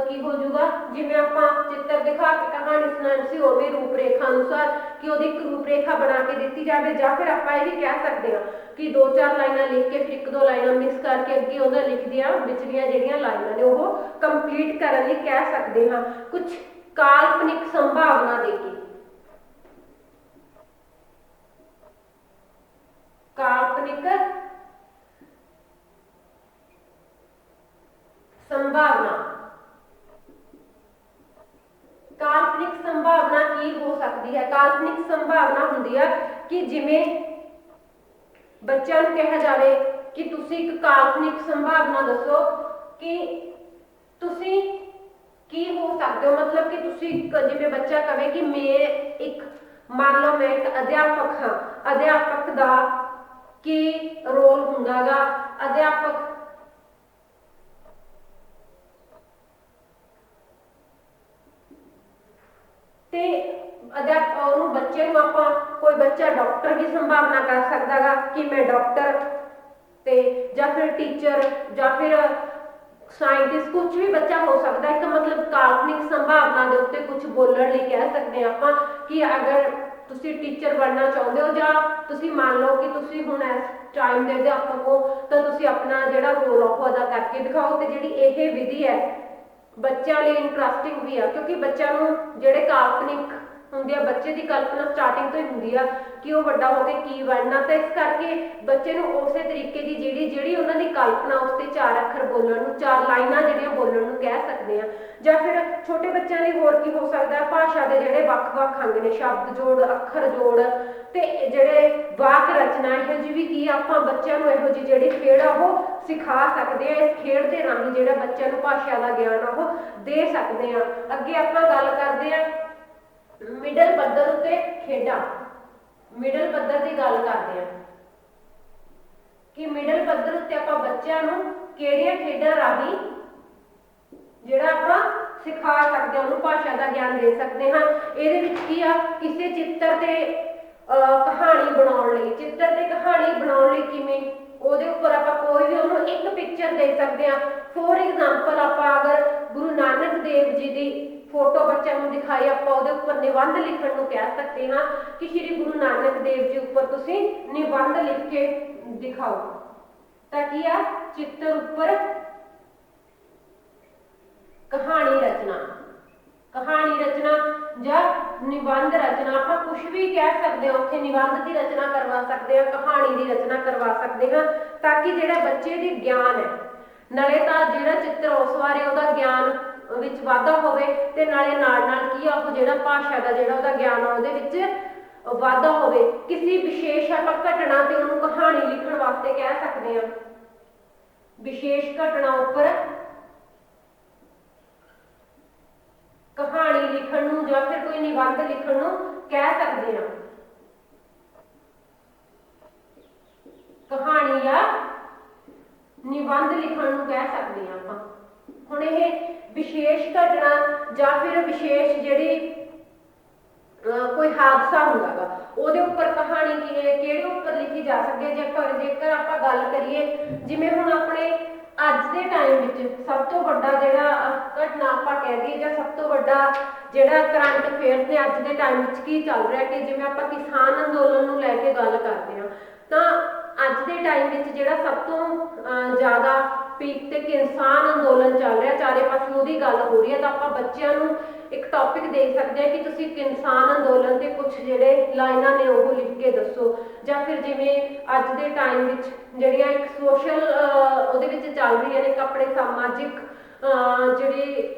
ਕੀ ਹੋ ਜਾਊਗਾ ਜਿਵੇਂ ਆਪਾਂ ਚਿੱਤਰ ਦਿਖਾ ਕੇ ਕਹਾਣੀ ਸੁਣਾਉਣੀ ਸੀ ਉਵੇਂ ਰੂਪ ਰੇਖਾ ਅਨੁਸਾਰ ਕਿ ਉਹਦੀ ਇੱਕ ਰੂਪ ਰੇਖਾ ਬਣਾ ਕੇ ਦਿੱਤੀ ਜਾਵੇ ਜਾਂ ਫਿਰ ਆਪਾਂ ਇਹ ਵੀ ਕਹਿ ਸਕਦੇ ਹਾਂ ਕਿ 2-4 ਲਾਈਨਾਂ ਲਿਖ ਕੇ ਫਿਰ 1-2 ਲਾਈਨਾਂ ਮਿਕਸ ਕਰਕੇ ਅੱਗੇ ਉਹਦਾ ਲਿਖਦੀਆਂ ਵਿਚਲੀਆਂ ਜਿਹੜੀਆਂ ਲਾਈਨਾਂ ਨੇ ਉਹ ਕੰਪਲੀਟ ਕਰਨ ਲਈ ਕਹਿ ਸਕਦੇ ਹਾਂ। ਕੁਝ ਕਾਲਪਨਿਕ ਸੰਭਾਵਨਾ ਦੇ ਕੇ ਕਾਲਪਨਿਕ ਸੰਭਾਵਨਾ। ਕਾਲਪਨਿਕ ਸੰਭਾਵਨਾ ਕੀ ਕੀ ਹੋ ਸਕਦੀ ਹੈ। ਕਾਲਪਨਿਕ ਸੰਭਾਵਨਾ ਹੁੰਦੀ ਹੈ ਕਿ ਜਿਵੇਂ ਬੱਚਿਆਂ ਨੂੰ ਕਿਹਾ ਜਾਵੇ ਕਿ ਤੁਸੀਂ ਇੱਕ ਕਾਲਪਨਿਕ ਸੰਭਾਵਨਾ ਦੱਸੋ ਕਿ ਤੁਸੀਂ ਕੀ ਹੋ ਸਕਦੇ ਹੋ, ਮਤਲਬ ਕਿ ਤੁਸੀਂ ਜਿਵੇਂ ਬੱਚਾ ਕਹੇ ਕਿ ਮੈਂ ਇੱਕ, ਮੰਨ ਲਓ ਮੈਂ ਇੱਕ ਅਧਿਆਪਕ ਹਾਂ, ਅਧਿਆਪਕ ਦਾ ਕੀ ਰੋਲ ਹੁੰਦਾ ਗਾ, ਅਧਿਆਪਕ ਤੇ ਅਧਿਆਪਕ ਉਹਨੂੰ ਬੱਚੇ ਨੂੰ ਆਪਾਂ, ਕੋਈ ਬੱਚਾ ਡਾਕਟਰ ਦੀ ਸੰਭਾਵਨਾ ਕਰ ਸਕਦਾ ਗਾ ਕਿ ਮੈਂ ਡਾਕਟਰ, ਤੇ ਜਾਂ ਫਿਰ ਟੀਚਰ ਜਾਂ ਫਿਰ ਸਾਇੰਟਿਸਟ, ਕੁਝ ਵੀ ਬੱਚਾ ਹੋ ਸਕਦਾ। ਇੱਕ ਮਤਲਬ ਕਾਲਪਨਿਕ ਸੰਭਾਵਨਾ ਦੇ ਉੱਤੇ ਕੁਝ ਬੋਲਣ ਲਈ ਕਹਿ ਸਕਦੇ ਹਾਂ ਆਪਾਂ ਕਿ ਅਗਰ ਤੁਸੀਂ ਟੀਚਰ ਬਣਨਾ ਚਾਹੁੰਦੇ ਹੋ ਜਾਂ ਤੁਸੀਂ ਮੰਨ ਲਓ ਕਿ ਤੁਸੀਂ ਹੁਣ ਇਸ ਟਾਈਮ ਦੇ ਅਧਿਆਪਕ ਹੋ ਤਾਂ ਤੁਸੀਂ ਆਪਣਾ ਜਿਹੜਾ ਰੋਲ ਉਹ ਅਦਾ ਕਰਕੇ ਦਿਖਾਓ। ਤੇ ਜਿਹੜੀ ਇਹ ਵਿਧੀ ਹੈ ਬੱਚਿਆਂ ਲਈ ਇੰਟਰਸਟਿੰਗ ਵੀ ਆ ਕਿਉਂਕਿ ਬੱਚਿਆਂ ਨੂੰ ਜਿਹੜੇ ਕਾਲਪਨਿਕ ਹੁੰਦੇ ਆ, ਬੱਚੇ ਦੀ ਕਲਪਨਾ ਸਟਾਰਟਿੰਗ ਤੋਂ ਹੀ ਹੁੰਦੀ ਆ ਕਿ ਉਹ ਵੱਡਾ ਹੋ ਕੇ ਕੀ ਬਣਨਾ, ਤਾਂ ਇਸ ਕਰਕੇ ਬੱਚੇ ਨੂੰ ਉਸੇ ਤਰੀਕੇ ਦੀ ਜਿਹੜੀ ਉਹਨਾਂ ਦੀ ਕਲਪਨਾ ਉਸ ਤੇ 4 ਅੱਖਰ ਬੋਲਣ ਨੂੰ, 4 ਲਾਈਨਾਂ ਜਿਹੜੀਆਂ ਬੋਲਣ ਨੂੰ ਕਹਿ ਸਕਦੇ ਆ। ਜਾਂ ਫਿਰ ਛੋਟੇ ਬੱਚਿਆਂ ਲਈ ਹੋਰ ਕੀ ਹੋ ਸਕਦਾ, ਭਾਸ਼ਾ ਦੇ ਜਿਹੜੇ ਵੱਖ-ਵੱਖ ਅੰਗ ਨੇ, ਸ਼ਬਦ ਜੋੜ, ਅੱਖਰ ਜੋੜ ਤੇ ਜਿਹੜੇ ਵਾਕ ਰਚਨਾ, ਇਹੋ ਜਿਹੀ ਵੀ ਕੀ ਆਪਾਂ ਬੱਚਿਆਂ ਨੂੰ ਇਹੋ ਜਿਹੀ ਜਿਹੜੀ ਖੇਡ ਆ ਉਹ ਸਿਖਾ ਸਕਦੇ ਆ। ਇਸ ਖੇਡ ਦੇ ਰਾਹੀਂ ਜਿਹੜਾ ਬੱਚਿਆਂ ਨੂੰ ਭਾਸ਼ਾ ਦਾ ਗਿਆਨ ਆ ਉਹ ਦੇ ਸਕਦੇ ਆ। ਅੱਗੇ ਆਪਾਂ ਗੱਲ ਕਰਦੇ ਆ ਮਿਡਲ ਪੱਧਰ ਉੱਤੇ ਖੇਡਾਂ। ਮਿਡਲ ਪੱਧਰ ਦੀ ਗੱਲ ਕਰਦੇ ਆ ਕਿ ਮਿਡਲ ਪੱਧਰ ਉੱਤੇ ਆਪਾਂ ਬੱਚਿਆਂ ਨੂੰ ਕਿਹੜੀਆਂ ਖੇਡਾਂ ਰਾਹੀਂ ਜਿਹੜਾ ਆਪਾਂ ਸਿਖਾ ਸਕਦੇ ਹਾਂ, ਉਹਨੂੰ ਭਾਸ਼ਾ ਦਾ ਗਿਆਨ ਦੇ ਸਕਦੇ ਹਾਂ। ਇਹਦੇ ਵਿੱਚ ਕੀ ਆ, ਕਿਸੇ ਚਿੱਤਰ ਤੇ ਕਹਾਣੀ ਬਣਾਉਣ ਲਈ, ਚਿੱਤਰ ਤੇ ਕਹਾਣੀ ਬਣਾਉਣ ਲਈ ਕਿਵੇਂ, ਉਹਦੇ ਉੱਪਰ ਆਪਾਂ ਕੋਈ ਵੀ ਉਹਨੂੰ ਇੱਕ ਪਿਕਚਰ ਦੇ ਸਕਦੇ ਹਾਂ। ਫੋਰ ਐਗਜ਼ਾਮਪਲ ਆਪਾਂ ਅਗਰ ਗੁਰੂ ਨਾਨਕ ਦੇਵ ਜੀ ਦੀ ਫੋਟੋ ਬੱਚਿਆਂ ਨੂੰ ਦਿਖਾਈ, ਆਪਾਂ ਉਹਦੇ ਉੱਪਰ ਨਿਬੰਧ ਲਿਖਣ ਨੂੰ ਕਹਿ ਸਕਦੇ ਹਾਂ ਕਿ ਸ਼੍ਰੀ ਗੁਰੂ ਨਾਨਕ ਦੇਵ ਜੀ ਉੱਪਰ ਤੁਸੀਂ ਨਿਬੰਧ ਲਿਖ ਕੇ ਦਿਖਾਓ। ਤਾਂ ਕੀ ਆ, ਚਿੱਤਰ ਉੱਪਰ ਕਹਾਣੀ ਰਚਨਾ, ਕਹਾਣੀ ਰਚਨਾ ਜਾਂ ਨਿਬੰਧ ਰਚਨਾ, ਆਪਾਂ ਕੁਝ ਵੀ ਕਹਿ ਸਕਦੇ ਹਾਂ। ਉੱਥੇ ਨਿਬੰਧ ਦੀ ਰਚਨਾ ਕਰਵਾ ਸਕਦੇ ਹਾਂ, ਕਹਾਣੀ ਦੀ ਰਚਨਾ ਕਰਵਾ ਸਕਦੇ ਹਾਂ ਤਾਂ ਕਿ ਜਿਹੜਾ ਬੱਚੇ ਦੀ ਗਿਆਨ ਹੈ, ਨਾਲੇ ਤਾਂ ਜਿਹੜਾ ਚਿੱਤਰ ਉਸ ਬਾਰੇ ਉਹਦਾ ਗਿਆਨ ਵਿੱਚ ਵਾਧਾ ਹੋਵੇ ਤੇ ਨਾਲੇ ਨਾਲ ਕੀ ਆ ਉਹ ਜਿਹੜਾ ਭਾਸ਼ਾ ਦਾ ਜਿਹੜਾ ਉਹਦਾ ਗਿਆਨ ਆ ਉਹਦੇ ਵਿੱਚ ਵਾਧਾ ਹੋਵੇ। ਕਿਸੇ ਵਿਸ਼ੇਸ਼ ਆਪਾਂ ਘਟਨਾ ਤੇ ਉਹਨੂੰ ਕਹਾਣੀ ਲਿਖਣ ਵਾਸਤੇ ਕਹਿ ਸਕਦੇ ਹਾਂ। ਵਿਸ਼ੇਸ਼ ਘਟਨਾ ਉੱਪਰ ਕਹਾਣੀ ਲਿਖਣ ਨੂੰ ਜਾਂ ਫਿਰ ਕੋਈ ਨਿਬੰਧ ਲਿਖਣ ਨੂੰ ਕਹਿ ਸਕਦੇ ਹਾਂ। ਕਹਾਣੀ ਜਾਂ ਨਿਬੰਧ ਲਿਖਣ ਨੂੰ ਕਹਿ ਸਕਦੇ ਹਾਂ ਆਪਾਂ। ਹੁਣ ਇਹ ਵਿਸ਼ੇਸ਼ ਘਟਨਾ ਜਾਂ ਫਿਰ ਵਿਸ਼ੇਸ਼ ਜਿਹੜੀ ਕੋਈ ਹਾਦਸਾ ਹੁੰਦਾ ਗਾ ਉਹਦੇ ਉੱਪਰ ਕਹਾਣੀ ਕਿਹੜੇ ਉੱਪਰ ਲਿਖੀ ਜਾ ਸਕਦੀ ਹੈ। ਜੇਕਰ ਆਪਾਂ ਗੱਲ ਕਰੀਏ ਜਿਵੇਂ ਹੁਣ ਆਪਣੇ ਅੱਜ ਦੇ ਟਾਈਮ ਵਿੱਚ ਸਭ ਤੋਂ ਵੱਡਾ ਜਿਹੜਾ ਘਟਨਾ ਆਪਾਂ ਕਹਿ ਦਈਏ ਜਾਂ ਸਭ ਤੋਂ ਵੱਡਾ ਜਿਹੜਾ ਕਰੰਟ ਅਫੇਅਰ ਨੇ ਅੱਜ ਦੇ ਟਾਈਮ ਵਿੱਚ ਕੀ ਚੱਲ ਰਿਹਾ, ਕਿ ਜਿਵੇਂ ਆਪਾਂ ਕਿਸਾਨ ਅੰਦੋਲਨ ਨੂੰ ਲੈ ਕੇ ਗੱਲ ਕਰਦੇ ਹਾਂ ਤਾਂ ਅੱਜ ਦੇ ਟਾਈਮ ਵਿੱਚ ਜਿਹੜਾ ਸਭ ਤੋਂ ਜ਼ਿਆਦਾ ਪੀਕ ਤੇ ਕਿਸਾਨ ਅੰਦੋਲਨ ਚੱਲ ਰਿਹਾ, ਚਾਰੇ ਪਾਸੇ ਉਹਦੀ ਗੱਲ ਹੋ ਰਹੀ ਹੈ। ਤਾਂ ਆਪਾਂ ਬੱਚਿਆਂ ਨੂੰ ਇੱਕ ਟੌਪਿਕ ਦੇ ਸਕਦੇ ਹਾਂ ਕਿ ਤੁਸੀਂ ਕਿਸਾਨ ਅੰਦੋਲਨ ਤੇ ਕੁਝ ਜਿਹੜੇ ਲਾਈਨਾਂ ਨੇ ਉਹ ਲਿਖ ਕੇ ਦੱਸੋ। ਜਾਂ ਫਿਰ ਜਿਵੇਂ ਅੱਜ ਦੇ ਟਾਈਮ ਵਿੱਚ ਜਿਹੜੀਆਂ ਇੱਕ ਸੋਸ਼ਲ ਉਹਦੇ ਵਿੱਚ ਚੱਲ ਰਹੀਆਂ ਨੇ, ਆਪਣੇ ਸਮਾਜਿਕ ਜਿਹੜੀ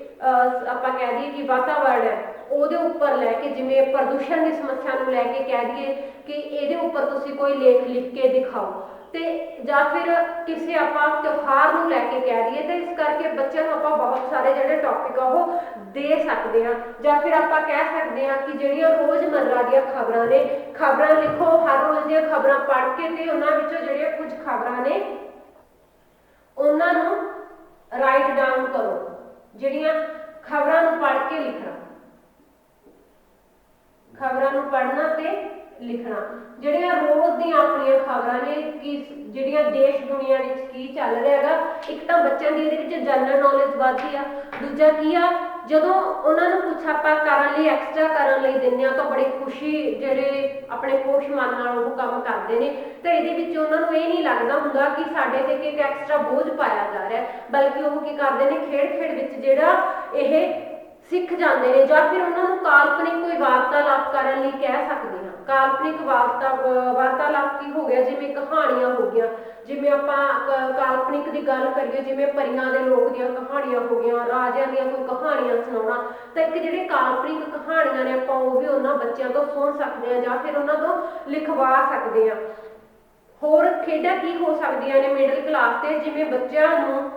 ਆਪਾਂ ਕਹਿ ਦਈਏ ਕਿ ਵਾਤਾਵਰਣ ਹੈ ਉਹਦੇ ਉੱਪਰ ਲੈ ਕੇ, ਜਿਵੇਂ ਪ੍ਰਦੂਸ਼ਣ ਦੀ ਸਮੱਸਿਆ ਨੂੰ ਲੈ ਕੇ ਕਹਿ ਦਈਏ ਕਿ ਇਹਦੇ ਉੱਪਰ ਤੁਸੀਂ ਕੋਈ ਲੇਖ ਲਿਖ ਕੇ ਦਿਖਾਓ। ਤੇ ਜਾਂ ਫਿਰ ਕਿਸੇ ਆਪਾਂ ਤਿਉਹਾਰ ਨੂੰ ਲੈ ਕੇ ਕਹਿ ਦਈਏ। ਤੇ ਇਸ ਕਰਕੇ ਬੱਚਿਆਂ ਨੂੰ ਆਪਾਂ ਬਹੁਤ ਸਾਰੇ ਜਿਹੜੇ ਟੌਪਿਕ ਆ ਉਹ ਦੇ ਸਕਦੇ ਹਾਂ। ਜਾਂ ਫਿਰ ਆਪਾਂ ਕਹਿ ਸਕਦੇ ਹਾਂ ਕਿ ਜਿਹੜੀਆਂ ਰੋਜ਼ਮर्रा ਦੀਆਂ ਖਬਰਾਂ ਨੇ, ਖਬਰਾਂ ਲਿਖੋ, ਹਰ ਰੋਜ਼ ਦੀਆਂ ਖਬਰਾਂ ਪੜ੍ਹ ਕੇ ਤੇ ਉਹਨਾਂ ਵਿੱਚੋਂ ਜਿਹੜੀਆਂ ਕੁਝ ਖਬਰਾਂ ਨੇ ਉਹਨਾਂ ਨੂੰ ਰਾਈਟ ਡਾਊਨ ਕਰੋ। ਜਿਹੜੀਆਂ ਖਬਰਾਂ ਨੂੰ ਪੜ੍ਹ ਕੇ ਲਿਖਣਾ, ਖਬਰਾਂ ਨੂੰ ਪੜ੍ਹਨਾ ਤੇ ਲਿਖਣਾ, ਜਿਹੜੀਆਂ ਰੋਜ਼ ਦੀਆਂ ਆਪਣੀਆਂ ਖਬਰਾਂ ਨੇ ਕਿ ਜਿਹੜੀਆਂ ਦੇਸ਼ ਦੁਨੀਆ ਵਿੱਚ ਕੀ ਚੱਲ ਰਿਹਾ ਹੈਗਾ। ਇੱਕ ਤਾਂ ਬੱਚਿਆਂ ਦੀ ਇਹਦੇ ਵਿੱਚ ਜਨਰਲ ਨੌਲੇਜ ਵੱਧਦੀ ਆ, ਦੂਜਾ ਕੀ ਆ ਜਦੋਂ ਉਹਨਾਂ ਨੂੰ ਕੁਛ ਆਪਾਂ ਕਰਨ ਲਈ ਐਕਸਟਰਾ ਕਰਨ ਲਈ ਦਿੰਦੇ ਆ ਤਾਂ ਬੜੀ ਖੁਸ਼ੀ ਜਿਹੜੇ ਆਪਣੇ ਖੁਸ਼ ਮਨ ਨਾਲ ਉਹ ਕੰਮ ਕਰਦੇ ਨੇ। ਤਾਂ ਇਹਦੇ ਵਿੱਚ ਉਹਨਾਂ ਨੂੰ ਇਹ ਨਹੀਂ ਲੱਗਦਾ ਹੁੰਦਾ ਕਿ ਸਾਡੇ ਤੇ ਇੱਕ ਐਕਸਟਰਾ ਬੋਝ ਪਾਇਆ ਜਾ ਰਿਹਾ, ਬਲਕਿ ਉਹ ਕੀ ਕਰਦੇ ਨੇ ਖੇਡ ਖੇਡ ਵਿੱਚ ਜਿਹੜਾ ਇਹ ਸਿੱਖ ਜਾਂਦੇ ਨੇ, ਜਾਂ ਫਿਰ ਉਹਨਾਂ ਨੂੰ ਕਾਲਪਨਿਕ ਕੋਈ ਵਾਰਤਾਲਾਪ ਕਰਨ ਲਈ ਕਹਿ ਸਕਦੇ ਹਾਂ। ਕਾਲਪਨਿਕ ਵਾਰਤਾਲਾਪ ਕੀ ਹੋ ਗਿਆ, ਜਿਵੇਂ ਕਹਾਣੀਆਂ ਹੋ ਗਈਆਂ, ਜਿਵੇਂ ਆਪਾਂ ਕਾਲਪਨਿਕ ਦੀ ਗੱਲ ਕਰੀਏ, ਜਿਵੇਂ ਪਰੀਆਂ ਦੇ ਲੋਕ ਦੀਆਂ ਕਹਾਣੀਆਂ ਹੋ ਗਈਆਂ, ਰਾਜਿਆਂ ਦੀਆਂ ਕੋਈ ਕਹਾਣੀਆਂ ਸੁਣਾਉਣਾ, ਤਾਂ ਇੱਕ ਜਿਹੜੇ ਕਾਲਪਨਿਕ ਕਹਾਣੀਆਂ ਨੇ ਆਪਾਂ ਉਹ ਵੀ ਉਹਨਾਂ ਬੱਚਿਆਂ ਤੋਂ ਸੁਣ ਸਕਦੇ ਹਾਂ ਜਾਂ ਫਿਰ ਉਹਨਾਂ ਤੋਂ ਲਿਖਵਾ ਸਕਦੇ ਹਾਂ। ਹੋਰ ਖੇਡਾਂ ਕੀ ਹੋ ਸਕਦੀਆਂ ਨੇ ਮਿਡਲ ਕਲਾਸ ਤੇ, ਜਿਵੇਂ ਬੱਚਿਆਂ ਨੂੰ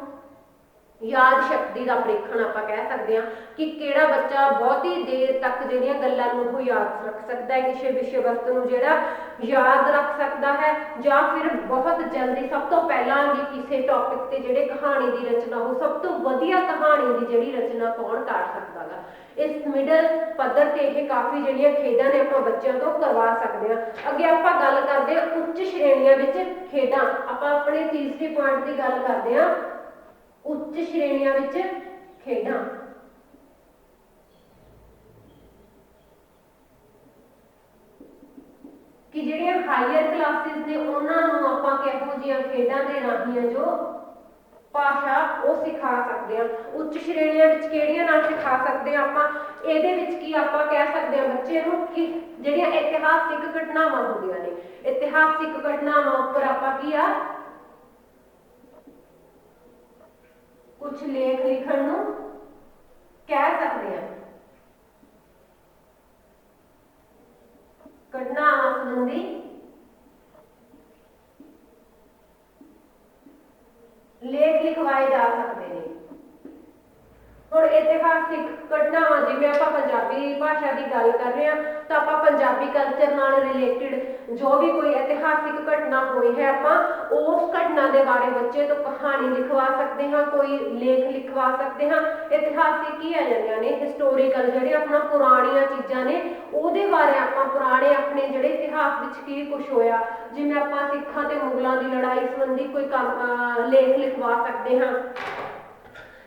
ਯਾਦ ਸ਼ਕਤੀ ਦਾ ਪ੍ਰੀਖਣ ਆਪਾਂ ਕਹਿ ਸਕਦੇ ਹਾਂ ਕਿ ਕਿਹੜਾ ਬੱਚਾ ਬਹੁਤੀ ਦੇਰ ਤੱਕ ਜਿਹੜੀਆਂ ਗੱਲਾਂ ਨੂੰ ਉਹ ਯਾਦ ਰੱਖ ਸਕਦਾ ਹੈ, ਕਿਸੇ ਵਿਸ਼ੇ ਵਸਤੂ ਨੂੰ ਜਿਹੜਾ ਯਾਦ ਰੱਖ ਸਕਦਾ ਹੈ, ਜਾਂ ਫਿਰ ਬਹੁਤ ਜਲਦੀ ਸਭ ਤੋਂ ਪਹਿਲਾਂ ਵੀ ਕਿਸੇ ਟੌਪਿਕ ਤੇ ਜਿਹੜੇ ਕਹਾਣੀ ਦੀ ਰਚਨਾ ਹੋ, ਸਭ ਤੋਂ ਵਧੀਆ ਕਹਾਣੀ ਦੀ ਜਿਹੜੀ ਰਚਨਾ ਕੌਣ ਕਰ ਸਕਦਾ ਗਾ। ਇਸ ਮਿਡਲ ਪੱਧਰ ਤੇ ਇਹ ਕਾਫੀ ਜਿਹੜੀਆਂ ਖੇਡਾਂ ਨੇ ਆਪਾਂ ਬੱਚਿਆਂ ਤੋਂ ਕਰਵਾ ਸਕਦੇ ਹਾਂ। ਅੱਗੇ ਆਪਾਂ ਗੱਲ ਕਰਦੇ ਹਾਂ ਉੱਚ ਸ਼੍ਰੇਣੀਆਂ ਵਿੱਚ ਖੇਡਾਂ। ਆਪਾਂ ਆਪਣੇ ਤੀਸਰੇ ਪੁਆਇੰਟ ਦੀ ਗੱਲ ਕਰਦੇ ਹਾਂ ਉੱਚ ਸ਼੍ਰੇਣੀਆਂ ਵਿੱਚ ਖੇਡਾਂ। ਕਿ ਜਿਹੜੀਆਂ ਹਾਇਰ ਕਲਾਸਿਸ ਨੇ ਉਹਨਾਂ ਨੂੰ ਆਪਾਂ ਕਿਹੋ ਜਿਹੀਆਂ ਖੇਡਾਂ ਦੇ ਰਾਹੀਂ ਜੋ ਭਾਸ਼ਾ ਉਹ ਸਿਖਾ ਸਕਦੇ ਹਾਂ। ਉੱਚ ਸ਼੍ਰੇਣੀਆਂ ਵਿੱਚ ਕਿਹੜੀਆਂ ਨਾਲ ਸਿਖਾ ਸਕਦੇ ਹਾਂ ਆਪਾਂ, ਇਹਦੇ ਵਿੱਚ ਕੀ ਆਪਾਂ ਕਹਿ ਸਕਦੇ ਹਾਂ ਬੱਚੇ ਨੂੰ ਕਿ ਜਿਹੜੀਆਂ ਇਤਿਹਾਸਿਕ ਘਟਨਾਵਾਂ ਹੁੰਦੀਆਂ ਨੇ, ਇਤਿਹਾਸਿਕ ਘਟਨਾਵਾਂ ਉੱਪਰ ਆਪਾਂ ਕੀ ਆ ਕੁਝ ਲੇਖ ਲਿਖਣ ਨੂੰ ਕਹਿ ਸਕਦੇ ਹਾਂ। ਘਟਨਾਵਾਂ ਸੰਬੰਧੀ ਲੇਖ ਲਿਖਵਾਏ ਜਾ ਸਕਦੇ ਨੇ। ਹੁਣ ਇਤਿਹਾਸਿਕ ਘਟਨਾਵਾਂ, ਜਿਵੇਂ ਆਪਾਂ ਪੰਜਾਬੀ ਭਾਸ਼ਾ ਦੀ ਗੱਲ ਕਰ ਰਹੇ ਹਾਂ ਤਾਂ ਆਪਾਂ ਪੰਜਾਬੀ ਕਲਚਰ ਨਾਲ ਰਿਲੇਟਡ ਜੋ ਵੀ ਕੋਈ ਇਤਿਹਾਸਿਕ ਘਟਨਾ ਹੋਈ ਹੈ ਆਪਾਂ ਉਸ ਘਟਨਾ ਦੇ ਬਾਰੇ ਬੱਚੇ ਤੋਂ ਕਹਾਣੀ ਲਿਖਵਾ ਸਕਦੇ ਹਾਂ, ਕੋਈ ਲੇਖ ਲਿਖਵਾ ਸਕਦੇ ਹਾਂ। ਇਤਿਹਾਸਿਕ ਕੀ ਆ ਜਾਂਦੀਆਂ ਨੇ ਹਿਸਟੋਰੀਕਲ, ਜਿਹੜੇ ਆਪਣਾ ਪੁਰਾਣੀਆਂ ਚੀਜ਼ਾਂ ਨੇ ਉਹਦੇ ਬਾਰੇ ਆਪਾਂ ਪੁਰਾਣੇ ਆਪਣੇ ਜਿਹੜੇ ਇਤਿਹਾਸ ਵਿੱਚ ਕੀ ਕੁਝ ਹੋਇਆ, ਜਿਵੇਂ ਆਪਾਂ ਸਿੱਖਾਂ ਤੇ ਮੁਗਲਾਂ ਦੀ ਲੜਾਈ ਸੰਬੰਧੀ ਕੋਈ ਲੇਖ ਲਿਖਵਾ ਸਕਦੇ ਹਾਂ,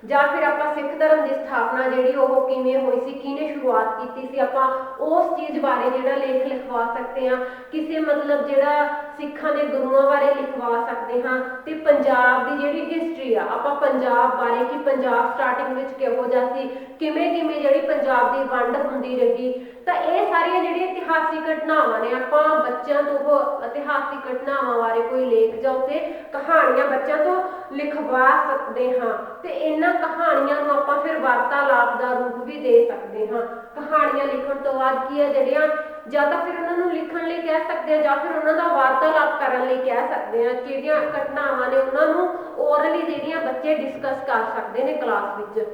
ਜਾਂ ਫਿਰ ਆਪਾਂ ਸਿੱਖ ਧਰਮ ਦੀ ਸਥਾਪਨਾ ਜਿਹੜੀ ਉਹ ਕਿਵੇਂ ਹੋਈ ਸੀ, ਕਿਹਨੇ ਸ਼ੁਰੂਆਤ ਕੀਤੀ ਸੀ, ਆਪਾਂ ਉਸ ਚੀਜ਼ ਬਾਰੇ ਜਿਹੜਾ ਲੇਖ ਲਿਖਵਾ ਸਕਦੇ ਹਾਂ। ਕਿਸੇ ਮਤਲਬ ਜਿਹੜਾ ਸਿੱਖਾਂ ਦੇ ਗੁਰੂਆਂ ਬਾਰੇ ਲਿਖਵਾ ਸਕਦੇ ਹਾਂ। ਤੇ ਪੰਜਾਬ ਦੀ ਜਿਹੜੀ ਹਿਸਟਰੀ ਆ, ਆਪਾਂ ਪੰਜਾਬ ਬਾਰੇ ਕਿ ਪੰਜਾਬ ਸਟਾਰਟਿੰਗ ਵਿੱਚ ਕਿਹੋ ਜਿਹਾ ਸੀ, ਕਿਵੇਂ ਕਿਵੇਂ ਜਿਹੜੀ ਪੰਜਾਬ ਦੀ ਵੰਡ ਹੁੰਦੀ ਰਹੀ, ਤਾਂ ਇਹ ਸਾਰੀਆਂ ਜਿਹੜੀਆਂ ਇਤਿਹਾਸਿਕ ਘਟਨਾਵਾਂ ਨੇ ਆਪਾਂ ਬੱਚਿਆਂ ਤੋਂ ਉਹ ਇਤਿਹਾਸਿਕ ਘਟਨਾਵਾਂ ਬਾਰੇ ਕੋਈ ਲੇਖ ਜਾਂ ਉੱਥੇ ਕਹਾਣੀਆਂ ਬੱਚਿਆਂ ਤੋਂ ਲਿਖਵਾ ਸਕਦੇ ਹਾਂ। ਤੇ ਇਹਨਾਂ ਕਹਾਣੀਆਂ ਨੂੰ ਆਪਾਂ ਫਿਰ ਵਾਰਤਾਲਾਪ ਦਾ ਰੂਪ ਵੀ ਦੇ ਸਕਦੇ ਹਾਂ। ਕਹਾਣੀਆਂ ਲਿਖਣ ਤੋਂ ਬਾਅਦ ਕੀ ਹੈ ਜਿਹੜੀਆਂ ਜਾਂ ਤਾਂ ਫਿਰ ਉਹਨਾਂ ਨੂੰ ਲਿਖਣ ਲਈ ਕਹਿ ਸਕਦੇ ਹਾਂ ਜਾਂ ਫਿਰ ਉਹਨਾਂ ਦਾ ਵਾਰਤਾਲਾਪ ਕਰਨ ਲਈ ਕਹਿ ਸਕਦੇ ਹਾਂ। ਜਿਹੜੀਆਂ ਘਟਨਾਵਾਂ ਨੇ ਉਹਨਾਂ ਨੂੰ ਓਰਲੀ ਜਿਹੜੀਆਂ ਬੱਚੇ ਡਿਸਕਸ ਕਰ ਸਕਦੇ ਨੇ ਕਲਾਸ ਵਿੱਚ।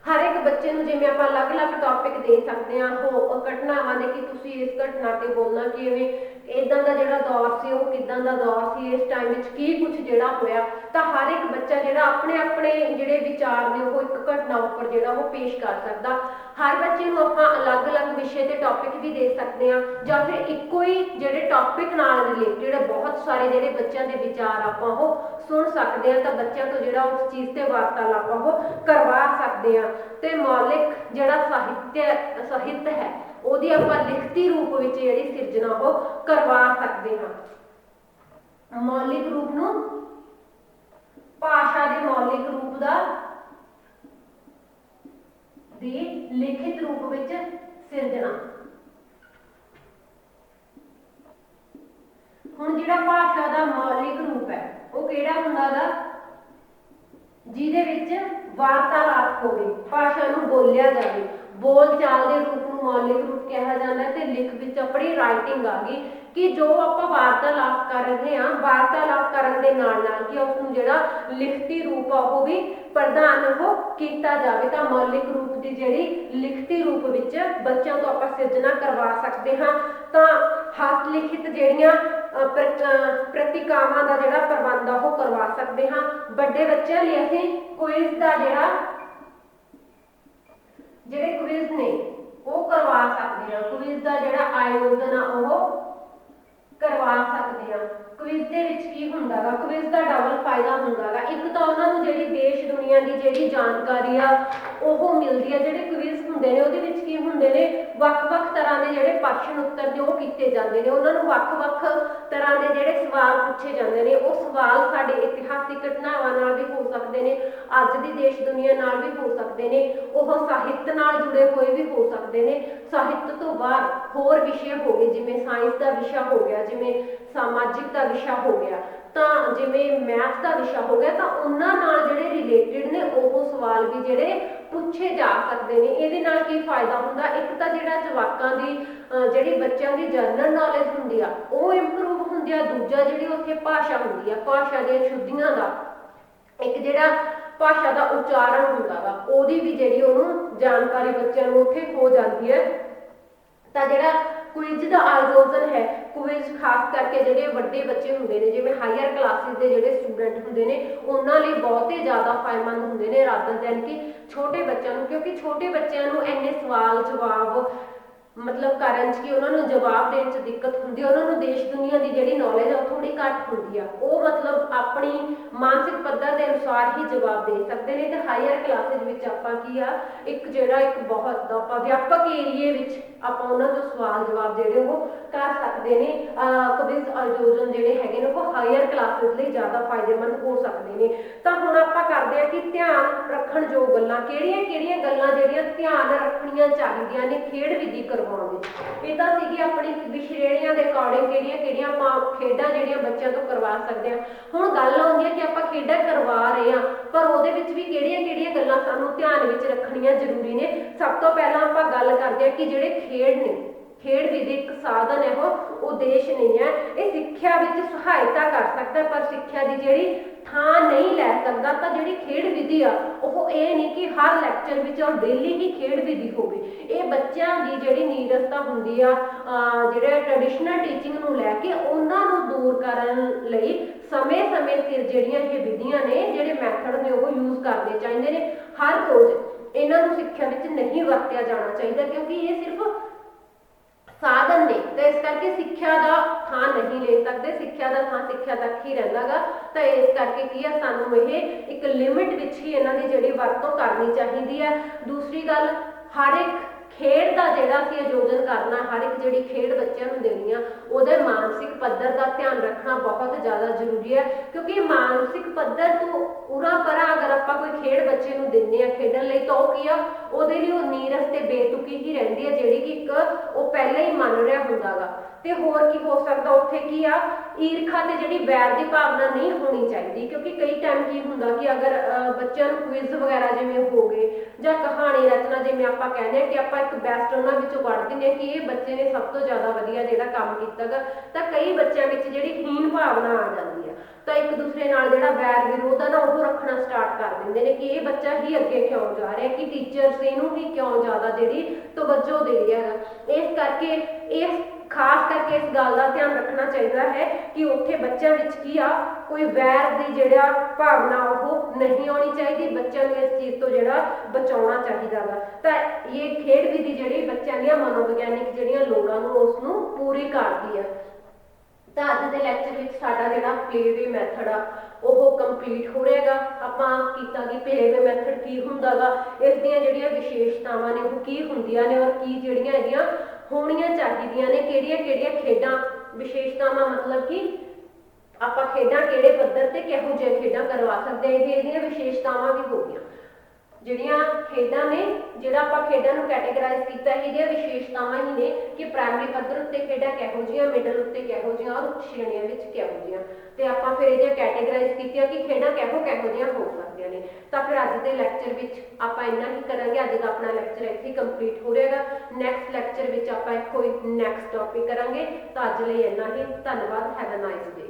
ਹਰ ਇੱਕ ਬੱਚੇ ਨੂੰ ਜਿਵੇਂ ਆਪਾਂ ਅਲੱਗ-ਅਲੱਗ ਟੌਪਿਕ ਦੇ ਸਕਦੇ ਹਾਂ ਉਹ ਘਟਨਾਵਾਂ ਦੇ ਕਿ ਤੁਸੀਂ ਇਸ ਘਟਨਾ ਤੇ ਬੋਲਣਾ ਕਿਵੇਂ, ਇਦਾਂ ਦਾ ਜਿਹੜਾ ਦੌਰ ਸੀ ਉਹ ਕਿਦਾਂ ਦਾ ਦੌਰ ਸੀ, ਇਸ ਟਾਈਮ ਵਿੱਚ ਕੀ ਕੁਝ ਜਿਹੜਾ ਹੋਇਆ, ਤਾਂ ਹਰ ਇੱਕ ਬੱਚਾ ਜਿਹੜਾ ਆਪਣੇ ਆਪਣੇ ਜਿਹੜੇ ਵਿਚਾਰ ਨੇ ਉਹ ਇੱਕ ਘਟਨਾ ਉੱਪਰ ਜਿਹੜਾ ਉਹ ਪੇਸ਼ ਕਰ ਸਕਦਾ। ਹਰ ਬੱਚੇ ਨੂੰ ਆਪਾਂ ਅਲੱਗ-ਅਲੱਗ ਵਿਸ਼ੇ ਤੇ ਟੌਪਿਕ ਵੀ ਦੇ ਸਕਦੇ ਹਾਂ ਜਾਂ ਫਿਰ ਇੱਕੋ ਹੀ ਜਿਹੜੇ ਟੌਪਿਕ ਨਾਲ ਰਿਲੇਟਡ ਬਹੁਤ ਸਾਰੇ ਜਿਹੜੇ ਬੱਚਿਆਂ ਦੇ ਵਿਚਾਰ ਆਪਾਂ ਉਹ ਸੁਣ ਸਕਦੇ ਹਾਂ, ਤਾਂ ਬੱਚਿਆਂ ਤੋਂ ਜਿਹੜਾ ਉਸ ਚੀਜ਼ ਤੇ ਵਾਰਤਾਲਾਪ ਉਹ ਕਰਵਾ ਸਕਦੇ ਹਾਂ। ਤੇ ਮੌਲਿਕ ਜਿਹੜਾ ਸਾਹਿਤ ਹੈ ਉਹਦੀ ਆਪਾਂ ਲਿਖਤੀ ਰੂਪ ਵਿੱਚ ਜਿਹੜੀ ਸਿਰਜਣਾ ਉਹ ਕਰਵਾ ਸਕਦੇ ਹਾਂ। ਮੌਲਿਕ ਰੂਪ ਨੂੰ ਭਾਸ਼ਾ ਦੇ ਮੌਲਿਕ ਰੂਪ ਦੀ ਲਿਖਿਤ ਰੂਪ ਵਿੱਚ ਸਿਰਜਣਾ। ਹੁਣ ਜਿਹੜਾ ਭਾਸ਼ਾ ਦਾ ਮੌਲਿਕ ਰੂਪ ਹੈ ਉਹ ਕਿਹੜਾ ਹੁੰਦਾ ਗਾ, ਜਿਹਦੇ ਵਿੱਚ ਵਾਰਤਾਲਾਪ ਹੋਵੇ, ਭਾਸ਼ਾ ਨੂੰ ਬੋਲਿਆ ਜਾਵੇ, ਬੋਲ ਚਾਲ ਦੇ ਰੂਪ ਨੂੰ ਮੌਲਿਕ ਰੂਪ ਕਿਹਾ ਜਾਂਦਾ ਹੈ। ਤੇ ਲਿਖ ਵਿੱਚ ਆਪਣੀ ਰਾਈਟਿੰਗ ਆ ਗਈ ਕਿ ਜੋ ਆਪਾਂ ਵਾਰਤਾਲਾਪ ਕਰ ਰਹੇ ਹਾਂ, ਵਾਰਤਾਲਾਪ ਕਰਨ ਦੇ ਨਾਲ ਨਾਲ ਕਿ ਉਸ ਨੂੰ ਜਿਹੜਾ ਲਿਖਤੀ ਰੂਪ ਆ ਉਹ ਵੀ ਪ੍ਰਦਾਨ ਉਹ ਕੀਤਾ ਜਾਵੇ। ਤਾਂ ਮੌਲਿਕ ਰੂਪ ਦੀ ਜਿਹੜੀ ਲਿਖਤੀ ਰੂਪ ਵਿੱਚ ਬੱਚਿਆਂ ਤੋਂ ਆਪਾਂ ਸਿਰਜਣਾ ਕਰਵਾ ਸਕਦੇ ਹਾਂ। ਤਾਂ ਹੱਥ ਲਿਖਿਤ ਜਿਹੜੀਆਂ ਪ੍ਰਤਿਕਾਵਾਂ ਦਾ ਜਿਹੜਾ ਪ੍ਰਬੰਧ ਆ ਉਹ ਕਰਵਾ ਸਕਦੇ ਹਾਂ। ਵੱਡੇ ਬੱਚਿਆਂ ਲਈ ਅਸੀਂ ਕੁਇਜ਼ ਦਾ ਜਿਹੜੇ ਕੁਇਜ਼ ਨੇ ਉਹ ਕਰਵਾ ਸਕਦੇ ਹਾਂ। ਕੁਇਜ਼ ਦਾ ਜਿਹੜਾ ਆਯੋਜਨ ਆ ਉਹ ਕਰਵਾ ਸਕਦੇ ਹਾਂ। ਕੁਇਜ਼ ਦੇ ਵਿੱਚ ਕੀ ਹੁੰਦਾ ਗਾ, ਕੁਇਜ਼ ਦਾ ਡਬਲ ਫਾਇਦਾ ਹੁੰਦਾ ਗਾ। ਇੱਕ ਤਾਂ ਉਹਨਾਂ ਨੂੰ ਜਿਹੜੀ ਦੇਸ਼ ਦੁਨੀਆ ਦੀ ਜਿਹੜੀ ਜਾਣਕਾਰੀ ਆ ਉਹ ਮਿਲਦੀ ਆ। ਜਿਹੜੇ ਕੁਇਜ਼ ਹੁੰਦੇ ਨੇ ਉਹਦੇ ਵਿੱਚ ਕੀ ਹੁੰਦੇ ਨੇ, ਵੱਖ-ਵੱਖ ਤਰ੍ਹਾਂ ਦੇ ਜਿਹੜੇ ਪ੍ਰਸ਼ਨ ਉੱਤਰ ਨੇ ਉਹ ਕੀਤੇ ਜਾਂਦੇ ਨੇ, ਉਹਨਾਂ ਨੂੰ ਵੱਖ-ਵੱਖ ਤਰ੍ਹਾਂ ਦੇ ਜਿਹੜੇ ਸਵਾਲ ਪੁੱਛੇ ਜਾਂਦੇ ਨੇ। ਉਹ ਸਵਾਲ ਸਾਡੇ ਇਤਿਹਾਸਿਕ ਘਟਨਾਵਾਂ ਨਾਲ ਵੀ ਹੋ ਸਕਦੇ ਨੇ, ਅੱਜ ਦੀ ਦੇਸ਼ ਦੁਨੀਆ ਨਾਲ ਵੀ ਹੋ ਸਕਦੇ ਨੇ, ਉਹ ਸਾਹਿਤ ਨਾਲ ਜੁੜੇ ਹੋਏ ਵੀ ਹੋ ਸਕਦੇ ਨੇ। ਸਾਹਿਤ ਤੋਂ ਬਾਅਦ ਹੋਰ ਵਿਸ਼ੇ ਹੋ ਗਏ, ਜਿਵੇਂ ਸਾਇੰਸ ਦਾ ਵਿਸ਼ਾ ਹੋ ਗਿਆ, ਜਿਵੇਂ ਸਮਾਜਿਕ ਦਾ ਵਿਸ਼ਾ ਹੋ ਗਿਆ, ਤਾਂ ਜਿਵੇਂ ਮੈਥ ਦਾ ਵਿਸ਼ਾ ਹੋ ਗਿਆ, ਤਾਂ ਉਹਨਾਂ ਨਾਲ ਜਿਹੜੇ ਰਿਲੇਟਡ ਨੇ ਉਹ ਸਵਾਲ ਵੀ ਜਿਹੜੇ ਪੁੱਛੇ ਜਾ ਸਕਦੇ ਨੇ। ਇਹਦੇ ਨਾਲ ਕੀ ਫਾਇਦਾ ਹੁੰਦਾ, ਇੱਕ ਤਾਂ ਜਿਹੜਾ ਜਵਾਕਾਂ ਦੀ ਜਿਹੜੀ ਬੱਚਿਆਂ ਦੀ ਜਨਰਲ ਨੌਲੇਜ ਹੁੰਦੀ ਆ ਉਹ ਇੰਪਰੂਵ ਹੁੰਦੀ ਆ, ਦੂਜਾ ਜਿਹੜੀ ਉੱਥੇ ਭਾਸ਼ਾ ਹੁੰਦੀ ਆ, ਭਾਸ਼ਾ ਦੀਆਂ ਸ਼ੁੱਧੀਆਂ ਦਾ, ਇੱਕ ਜਿਹੜਾ ਭਾਸ਼ਾ ਦਾ ਉਚਾਰਨ ਹੁੰਦਾ ਵਾ ਉਹਦੀ ਵੀ ਜਿਹੜੀ ਉਹਨੂੰ ਜਾਣਕਾਰੀ ਬੱਚਿਆਂ ਨੂੰ ਉੱਥੇ ਹੋ ਜਾਂਦੀ ਹੈ। ਤਾਂ ਜਿਹੜਾ ਕੁਇਜ਼ ਦਾ ਆਯੋਜਨ ਹੈ, ਕੁਇਜ਼ ਖਾਸ ਕਰਕੇ ਜਿਹੜੇ ਵੱਡੇ ਬੱਚੇ ਹੁੰਦੇ ਨੇ, ਜਿਵੇਂ ਹਾਇਰ ਕਲਾਸਿਸ ਦੇ ਜਿਹੜੇ ਸਟੂਡੈਂਟ ਹੁੰਦੇ ਨੇ, ਉਹਨਾਂ ਲਈ ਬਹੁਤ ਹੀ ਜ਼ਿਆਦਾ ਫਾਇਦੇਮੰਦ ਹੁੰਦੇ ਨੇ ਰਾਦਰ ਦੈਨ ਕਿ ਛੋਟੇ ਬੱਚਿਆਂ ਨੂੰ, ਕਿਉਂਕਿ ਛੋਟੇ ਬੱਚਿਆਂ ਨੂੰ ਇੰਨੇ ਸਵਾਲ ਜਵਾਬ ਮਤਲਬ ਕਰਨ 'ਚ ਕਿ ਉਹਨਾਂ ਨੂੰ ਜਵਾਬ ਦੇਣ 'ਚ ਦਿੱਕਤ ਹੁੰਦੀ ਹੈ, ਉਹਨਾਂ ਨੂੰ ਦੇਸ਼ ਦੁਨੀਆ ਦੀ ਜਿਹੜੀ ਨੌਲੇਜ ਆ ਉਹ ਥੋੜੀ ਘੱਟ ਹੁੰਦੀ ਆ, ਉਹ ਮਤਲਬ ਆਪਣੀ ਮਾਨਸਿਕ ਪੱਧਰ ਦੇ ਅਨੁਸਾਰ ਹੀ ਜਵਾਬ ਦੇ ਸਕਦੇ ਨੇ। ਤੇ ਹਾਇਰ ਕਲਾਸਿਸ ਵਿੱਚ ਆਪਾਂ ਕੀ ਆ, ਇੱਕ ਜਿਹੜਾ ਇੱਕ ਬਹੁਤ ਆਪਾਂ ਵਿਆਪਕ ਏਰੀਏ ਵਿੱਚ ਆਪਾਂ ਉਹਨਾਂ ਤੋਂ ਸਵਾਲ ਜਵਾਬ ਜਿਹੜੇ ਉਹ ਕਰ ਸਕਦੇ ਨੇ। ਕੁਇਜ਼ ਆਯੋਜਨ ਜਿਹੜੇ ਹੈਗੇ ਨੇ ਉਹ ਹਾਇਰ ਕਲਾਸਿਸ ਲਈ ਜ਼ਿਆਦਾ ਫਾਇਦੇਮੰਦ ਹੋ ਸਕਦੇ ਨੇ। ਤਾਂ ਹੁਣ ਆਪਾਂ ਕਰਦੇ ਆ ਕਿ ਧਿਆਨ ਰੱਖਣ ਯੋਗ ਗੱਲਾਂ ਕਿਹੜੀਆਂ-ਕਿਹੜੀਆਂ ਗੱਲਾਂ ਜਿਹੜੀਆਂ ਧਿਆਨ ਰੱਖਣੀਆਂ ਚਾਹੀਦੀਆਂ ਨੇ ਖੇਡ ਵਿਧੀ ਕਰਵਾਉਣ ਵਿੱਚ। ਇਹ ਤਾਂ ਸੀਗੀ ਆਪਣੀ ਸ਼੍ਰੇਣੀਆਂ ਦੇ ਅਕੋਰਡਿੰਗ ਕਿਹੜੀਆਂ-ਕਿਹੜੀਆਂ ਆਪਾਂ ਖੇਡਾਂ ਜਿਹੜੀਆਂ ਬੱਚਿਆਂ ਤੋਂ ਕਰਵਾ ਸਕਦੇ ਹਾਂ। ਹੁਣ ਗੱਲ ਆਉਂਦੀ ਹੈ ਕਿ ਆਪਾਂ ਖੇਡਾਂ ਕਰਵਾ ਰਹੇ ਹਾਂ, ਪਰ ਉਹਦੇ ਵਿੱਚ ਵੀ ਕਿਹੜੀਆਂ-ਕਿਹੜੀਆਂ ਗੱਲਾਂ ਸਾਨੂੰ ਧਿਆਨ ਵਿੱਚ ਰੱਖਣੀਆਂ ਜ਼ਰੂਰੀ ਨੇ। ਸਭ ਤੋਂ ਪਹਿਲਾਂ ਆਪਾਂ ਗੱਲ ਕਰਦੇ ਹਾਂ ਕਿ ਜਿਹੜੇ ਖੇਡ ਨੇ, ਖੇਡ ਵਿਧੀ ਇੱਕ ਸਾਧਨ ਹੈ, ਉਹ ਉਦੇਸ਼ ਨਹੀਂ ਹੈ। ਇਹ ਸਿੱਖਿਆ ਵਿੱਚ ਸਹਾਇਤਾ ਕਰ ਸਕਦਾ ਪਰ ਸਿੱਖਿਆ ਦੀ ਜਿਹੜੀ ਥਾਂ ਨਹੀਂ ਲੈ ਸਕਦਾ। ਤਾਂ ਜਿਹੜੀ ਖੇਡ ਵਿਧੀ ਆ ਉਹ ਇਹ ਨਹੀਂ ਕਿ ਹਰ ਲੈਕਚਰ ਵਿੱਚ ਔਰ ਡੇਲੀ ਹੀ ਖੇਡ ਵਿਧੀ ਹੋਵੇ। ਇਹ ਬੱਚਿਆਂ ਦੀ ਜਿਹੜੀ ਨੀਰਸਤਾ ਹੁੰਦੀ ਆ, ਜਿਹੜੇ ਟ੍ਰੈਡੀਸ਼ਨਲ ਟੀਚਿੰਗ ਨੂੰ ਲੈ ਕੇ, ਉਹਨਾਂ ਨੂੰ ਦੂਰ ਕਰਨ ਲਈ ਸਮੇਂ-ਸਮੇਂ ਸਿਰ ਜਿਹੜੀਆਂ ਇਹ ਵਿਧੀਆਂ ਨੇ, ਜਿਹੜੇ ਮੈਥਡ ਨੇ ਉਹ ਯੂਜ਼ ਕਰਨੇ ਚਾਹੀਦੇ ਨੇ। ਹਰ ਰੋਜ਼ ਇਹਨਾਂ ਨੂੰ ਸਿੱਖਿਆ ਵਿੱਚ ਨਹੀਂ ਵਰਤਿਆ ਜਾਣਾ ਚਾਹੀਦਾ, ਕਿਉਂਕਿ ਇਹ ਸਿਰਫ ਸਾਧਨ ਨੇ, ਤੇ ਇਸ ਕਰਕੇ ਸਿੱਖਿਆ ਦਾ ਥਾਂ ਨਹੀਂ ਲੈ ਸਕਦੇ। ਸਿੱਖਿਆ ਦਾ ਥਾਂ ਸਿੱਖਿਆ ਤੱਕ ਹੀ ਰਹਿੰਦਾ ਗਾ। ਤਾਂ ਇਸ ਕਰਕੇ ਕੀ ਆ, ਸਾਨੂੰ ਇਹ ਇੱਕ ਲਿਮਿਟ ਵਿੱਚ ਹੀ ਇਹਨਾਂ ਦੀ ਜਿਹੜੀ ਵਰਤੋਂ ਕਰਨੀ ਚਾਹੀਦੀ ਹੈ। ਦੂਸਰੀ ਗੱਲ, ਹਰ ਇੱਕ ਖੇਡ ਦਾ ਜਿਹੜਾ ਅਸੀਂ ਆਯੋਜਨ ਕਰਨਾ, ਹਰ ਇੱਕ ਜਿਹੜੀ ਖੇਡ ਬੱਚਿਆਂ ਨੂੰ ਦੇਣੀ ਆ, ਉਹਦੇ ਮਾਨਸਿਕ ਪੱਧਰ ਦਾ ਧਿਆਨ ਰੱਖਣਾ ਬਹੁਤ ਜ਼ਿਆਦਾ ਜ਼ਰੂਰੀ ਹੈ। ਕਿਉਂਕਿ ਮਾਨਸਿਕ ਪੱਧਰ ਤੋਂ ਉਰਾ ਪਰਾਂ ਅਗਰ ਆਪਾਂ ਕੋਈ ਖੇਡ ਬੱਚੇ ਨੂੰ ਦਿੰਦੇ ਆ ਖੇਡਣ ਲਈ, ਤਾਂ ਉਹ ਕੀ ਆ, ਉਹਦੇ ਲਈ ਉਹ ਨੀਰਸ ਤੇ ਬੇਤੁਕੀ ਹੀ ਰਹਿੰਦੀ ਹੈ, ਜਿਹੜੀ ਕਿ ਇੱਕ ਉਹ ਪਹਿਲਾਂ ਹੀ ਮੰਨ ਰਿਹਾ ਹੁੰਦਾ ਗਾ। ਤੇ ਹੋਰ ਕੀ ਹੋ ਸਕਦਾ ਉੱਥੇ, ਕੀ ਆ, ਈਰਖਾ ਤੇ ਜਿਹੜੀ ਵੈਰ ਦੀ ਭਾਵਨਾ ਨਹੀਂ ਹੋਣੀ ਚਾਹੀਦੀ। ਕਿਉਂਕਿ ਕਈ ਟਾਈਮ ਕੀ ਹੁੰਦਾ ਕਿ ਅਗਰ ਬੱਚਿਆਂ ਨੂੰ ਕੁਇਜ਼ ਵਗੈਰਾ ਜਿਵੇਂ ਹੋ ਗਏ ਜਾਂ ਕਹਾਣੀ ਰਚਨਾ, ਜਿਵੇਂ ਆਪਾਂ ਕਹਿੰਦੇ ਆ ਕਿ ਆਪਾਂ ਇੱਕ ਬੈਸਟ ਉਹਨਾਂ ਵਿੱਚੋਂ ਕੱਢ ਦਿੰਦੇ ਆ ਕਿ ਇਹ ਬੱਚੇ ਨੇ ਸਭ ਤੋਂ ਜ਼ਿਆਦਾ ਵਧੀਆ ਜਿਹੜਾ ਕੰਮ ਕੀਤਾ ਗਾ, ਤਾਂ ਕਈ ਬੱਚਿਆਂ ਵਿੱਚ ਜਿਹੜੀ ਹੀਨ ਭਾਵਨਾ ਆ ਜਾਂਦੀ ਆ। ਤਾਂ ਇੱਕ ਦੂਸਰੇ ਨਾਲ ਜਿਹੜਾ ਵੈਰ ਵਿਰੋਧ ਆ ਨਾ, ਉਹ ਰੱਖਣਾ ਸਟਾਰਟ ਕਰ ਦਿੰਦੇ ਨੇ ਕਿ ਇਹ ਬੱਚਾ ਹੀ ਅੱਗੇ ਕਿਉਂ ਜਾ ਰਿਹਾ, ਕਿ ਟੀਚਰਸ ਇਹਨੂੰ ਹੀ ਕਿਉਂ ਜ਼ਿਆਦਾ ਜਿਹੜੀ ਤਵੱਜੋ ਦੇ ਰਿਹਾ ਗਾ। ਇਸ ਕਰਕੇ ਇਸ ਖਾਸ ਕਰਕੇ ਇਸ ਗੱਲ ਦਾ ਧਿਆਨ ਰੱਖਣਾ ਚਾਹੀਦਾ ਹੈ ਕਿ ਉੱਥੇ ਬੱਚਿਆਂ ਵਿੱਚ ਕੀ ਆ, ਕੋਈ ਵੈਰ ਦੀ ਜਿਹੜਾ ਭਾਵਨਾ ਉਹ ਨਹੀਂ ਆਉਣੀ ਚਾਹੀਦੀ। ਬੱਚਿਆਂ ਨੂੰ ਇਸ ਚੀਜ਼ ਤੋਂ ਜਿਹੜਾ ਬਚਾਉਣਾ ਚਾਹੀਦਾ ਵਾ। ਤਾਂ ਇਹ ਖੇਡ ਵਿਧੀ ਜਿਹੜੀ ਬੱਚਿਆਂ ਦੀਆਂ ਮਨੋਵਿਗਿਆਨਿਕ ਜਿਹੜੀਆਂ ਲੋੜਾਂ ਨੂੰ ਉਸ ਨੂੰ ਪੂਰੀ ਕਰਦੀ ਹੈ। ਤਾਂ ਅੱਜ ਦੇ ਲੈਕਚਰ ਵਿੱਚ ਸਾਡਾ ਜਿਹੜਾ ਪਲੇਵੇ ਮੈਥਡ ਆ ਉਹ ਕੰਪਲੀਟ ਹੋ ਰਿਹਾਗਾ। ਆਪਾਂ ਕੀਤਾ ਕਿ ਪਲੇਵੇ ਮੈਥਡ ਕੀ ਹੁੰਦਾ ਗਾ, ਇਸ ਦੀਆਂ ਜਿਹੜੀਆਂ ਵਿਸ਼ੇਸ਼ਤਾਵਾਂ ਨੇ ਉਹ ਕੀ ਹੁੰਦੀਆਂ ਨੇ, ਔਰ ਕੀ ਜਿਹੜੀਆਂ ਇਹਦੀਆਂ ਹੋਣੀਆਂ ਚਾਹੀਦੀਆਂ ਨੇ, ਕਿਹੜੀਆਂ-ਕਿਹੜੀਆਂ ਖੇਡਾਂ ਵਿਸ਼ੇਸ਼ਤਾਵਾਂ, ਮਤਲਬ ਕਿ ਆਪਾਂ ਖੇਡਾਂ ਕਿਹੜੇ ਪੱਧਰ ਤੇ ਕਿਹੋ ਜਿਹੀਆਂ ਖੇਡਾਂ ਕਰਵਾ ਸਕਦੇ ਹਾਂ, ਇਹਦੀਆਂ ਵਿਸ਼ੇਸ਼ਤਾਵਾਂ ਵੀ ਹੋ ਗਈਆਂ। ਜਿਹੜੀਆਂ ਖੇਡਾਂ ਨੇ, ਜਿਹੜਾ ਆਪਾਂ ਖੇਡਾਂ ਨੂੰ ਕੈਟੇਗਰਾਈਜ਼ ਕੀਤਾ, ਇਹਦੀਆਂ ਵਿਸ਼ੇਸ਼ਤਾਵਾਂ ਹੀ ਨੇ ਕਿ ਪ੍ਰਾਇਮਰੀ ਪੱਧਰ ਉੱਤੇ ਖੇਡਾਂ ਕਿਹੋ ਜਿਹੀਆਂ, ਮਿਡਲ ਉੱਤੇ ਕਿਹੋ ਜਿਹੀਆਂ, ਔਰ ਉੱਚ ਸ਼੍ਰੇਣੀਆਂ ਵਿੱਚ ਕਿਹੋ ਜਿਹੀਆਂ। ਤੇ ਆਪਾਂ ਫਿਰ ਇਹਦੀਆਂ ਕੈਟੇਗਰਾਈਜ਼ ਕੀਤੀਆਂ ਕਿ ਖੇਡਾਂ ਕਿਹੋ ਜਿਹੀਆਂ ਹੋ ਸਕਦੀਆਂ ਨੇ। ਤਾਂ ਫਿਰ ਅੱਜ ਦੇ ਲੈਕਚਰ ਵਿੱਚ ਆਪਾਂ ਇੰਨਾ ਹੀ ਕਰਾਂਗੇ। ਅੱਜ ਦਾ ਆਪਣਾ ਲੈਕਚਰ ਇੱਥੇ ਕੰਪਲੀਟ ਹੋ ਰਿਹਾਗਾ। ਨੈਕਸਟ ਲੈਕਚਰ ਵਿੱਚ ਆਪਾਂ ਕੋਈ ਨੈਕਸਟ ਟੌਪਿਕ ਕਰਾਂਗੇ। ਤਾਂ ਅੱਜ ਲਈ ਇੰਨਾ ਹੀ। ਧੰਨਵਾਦ। Have a nice day.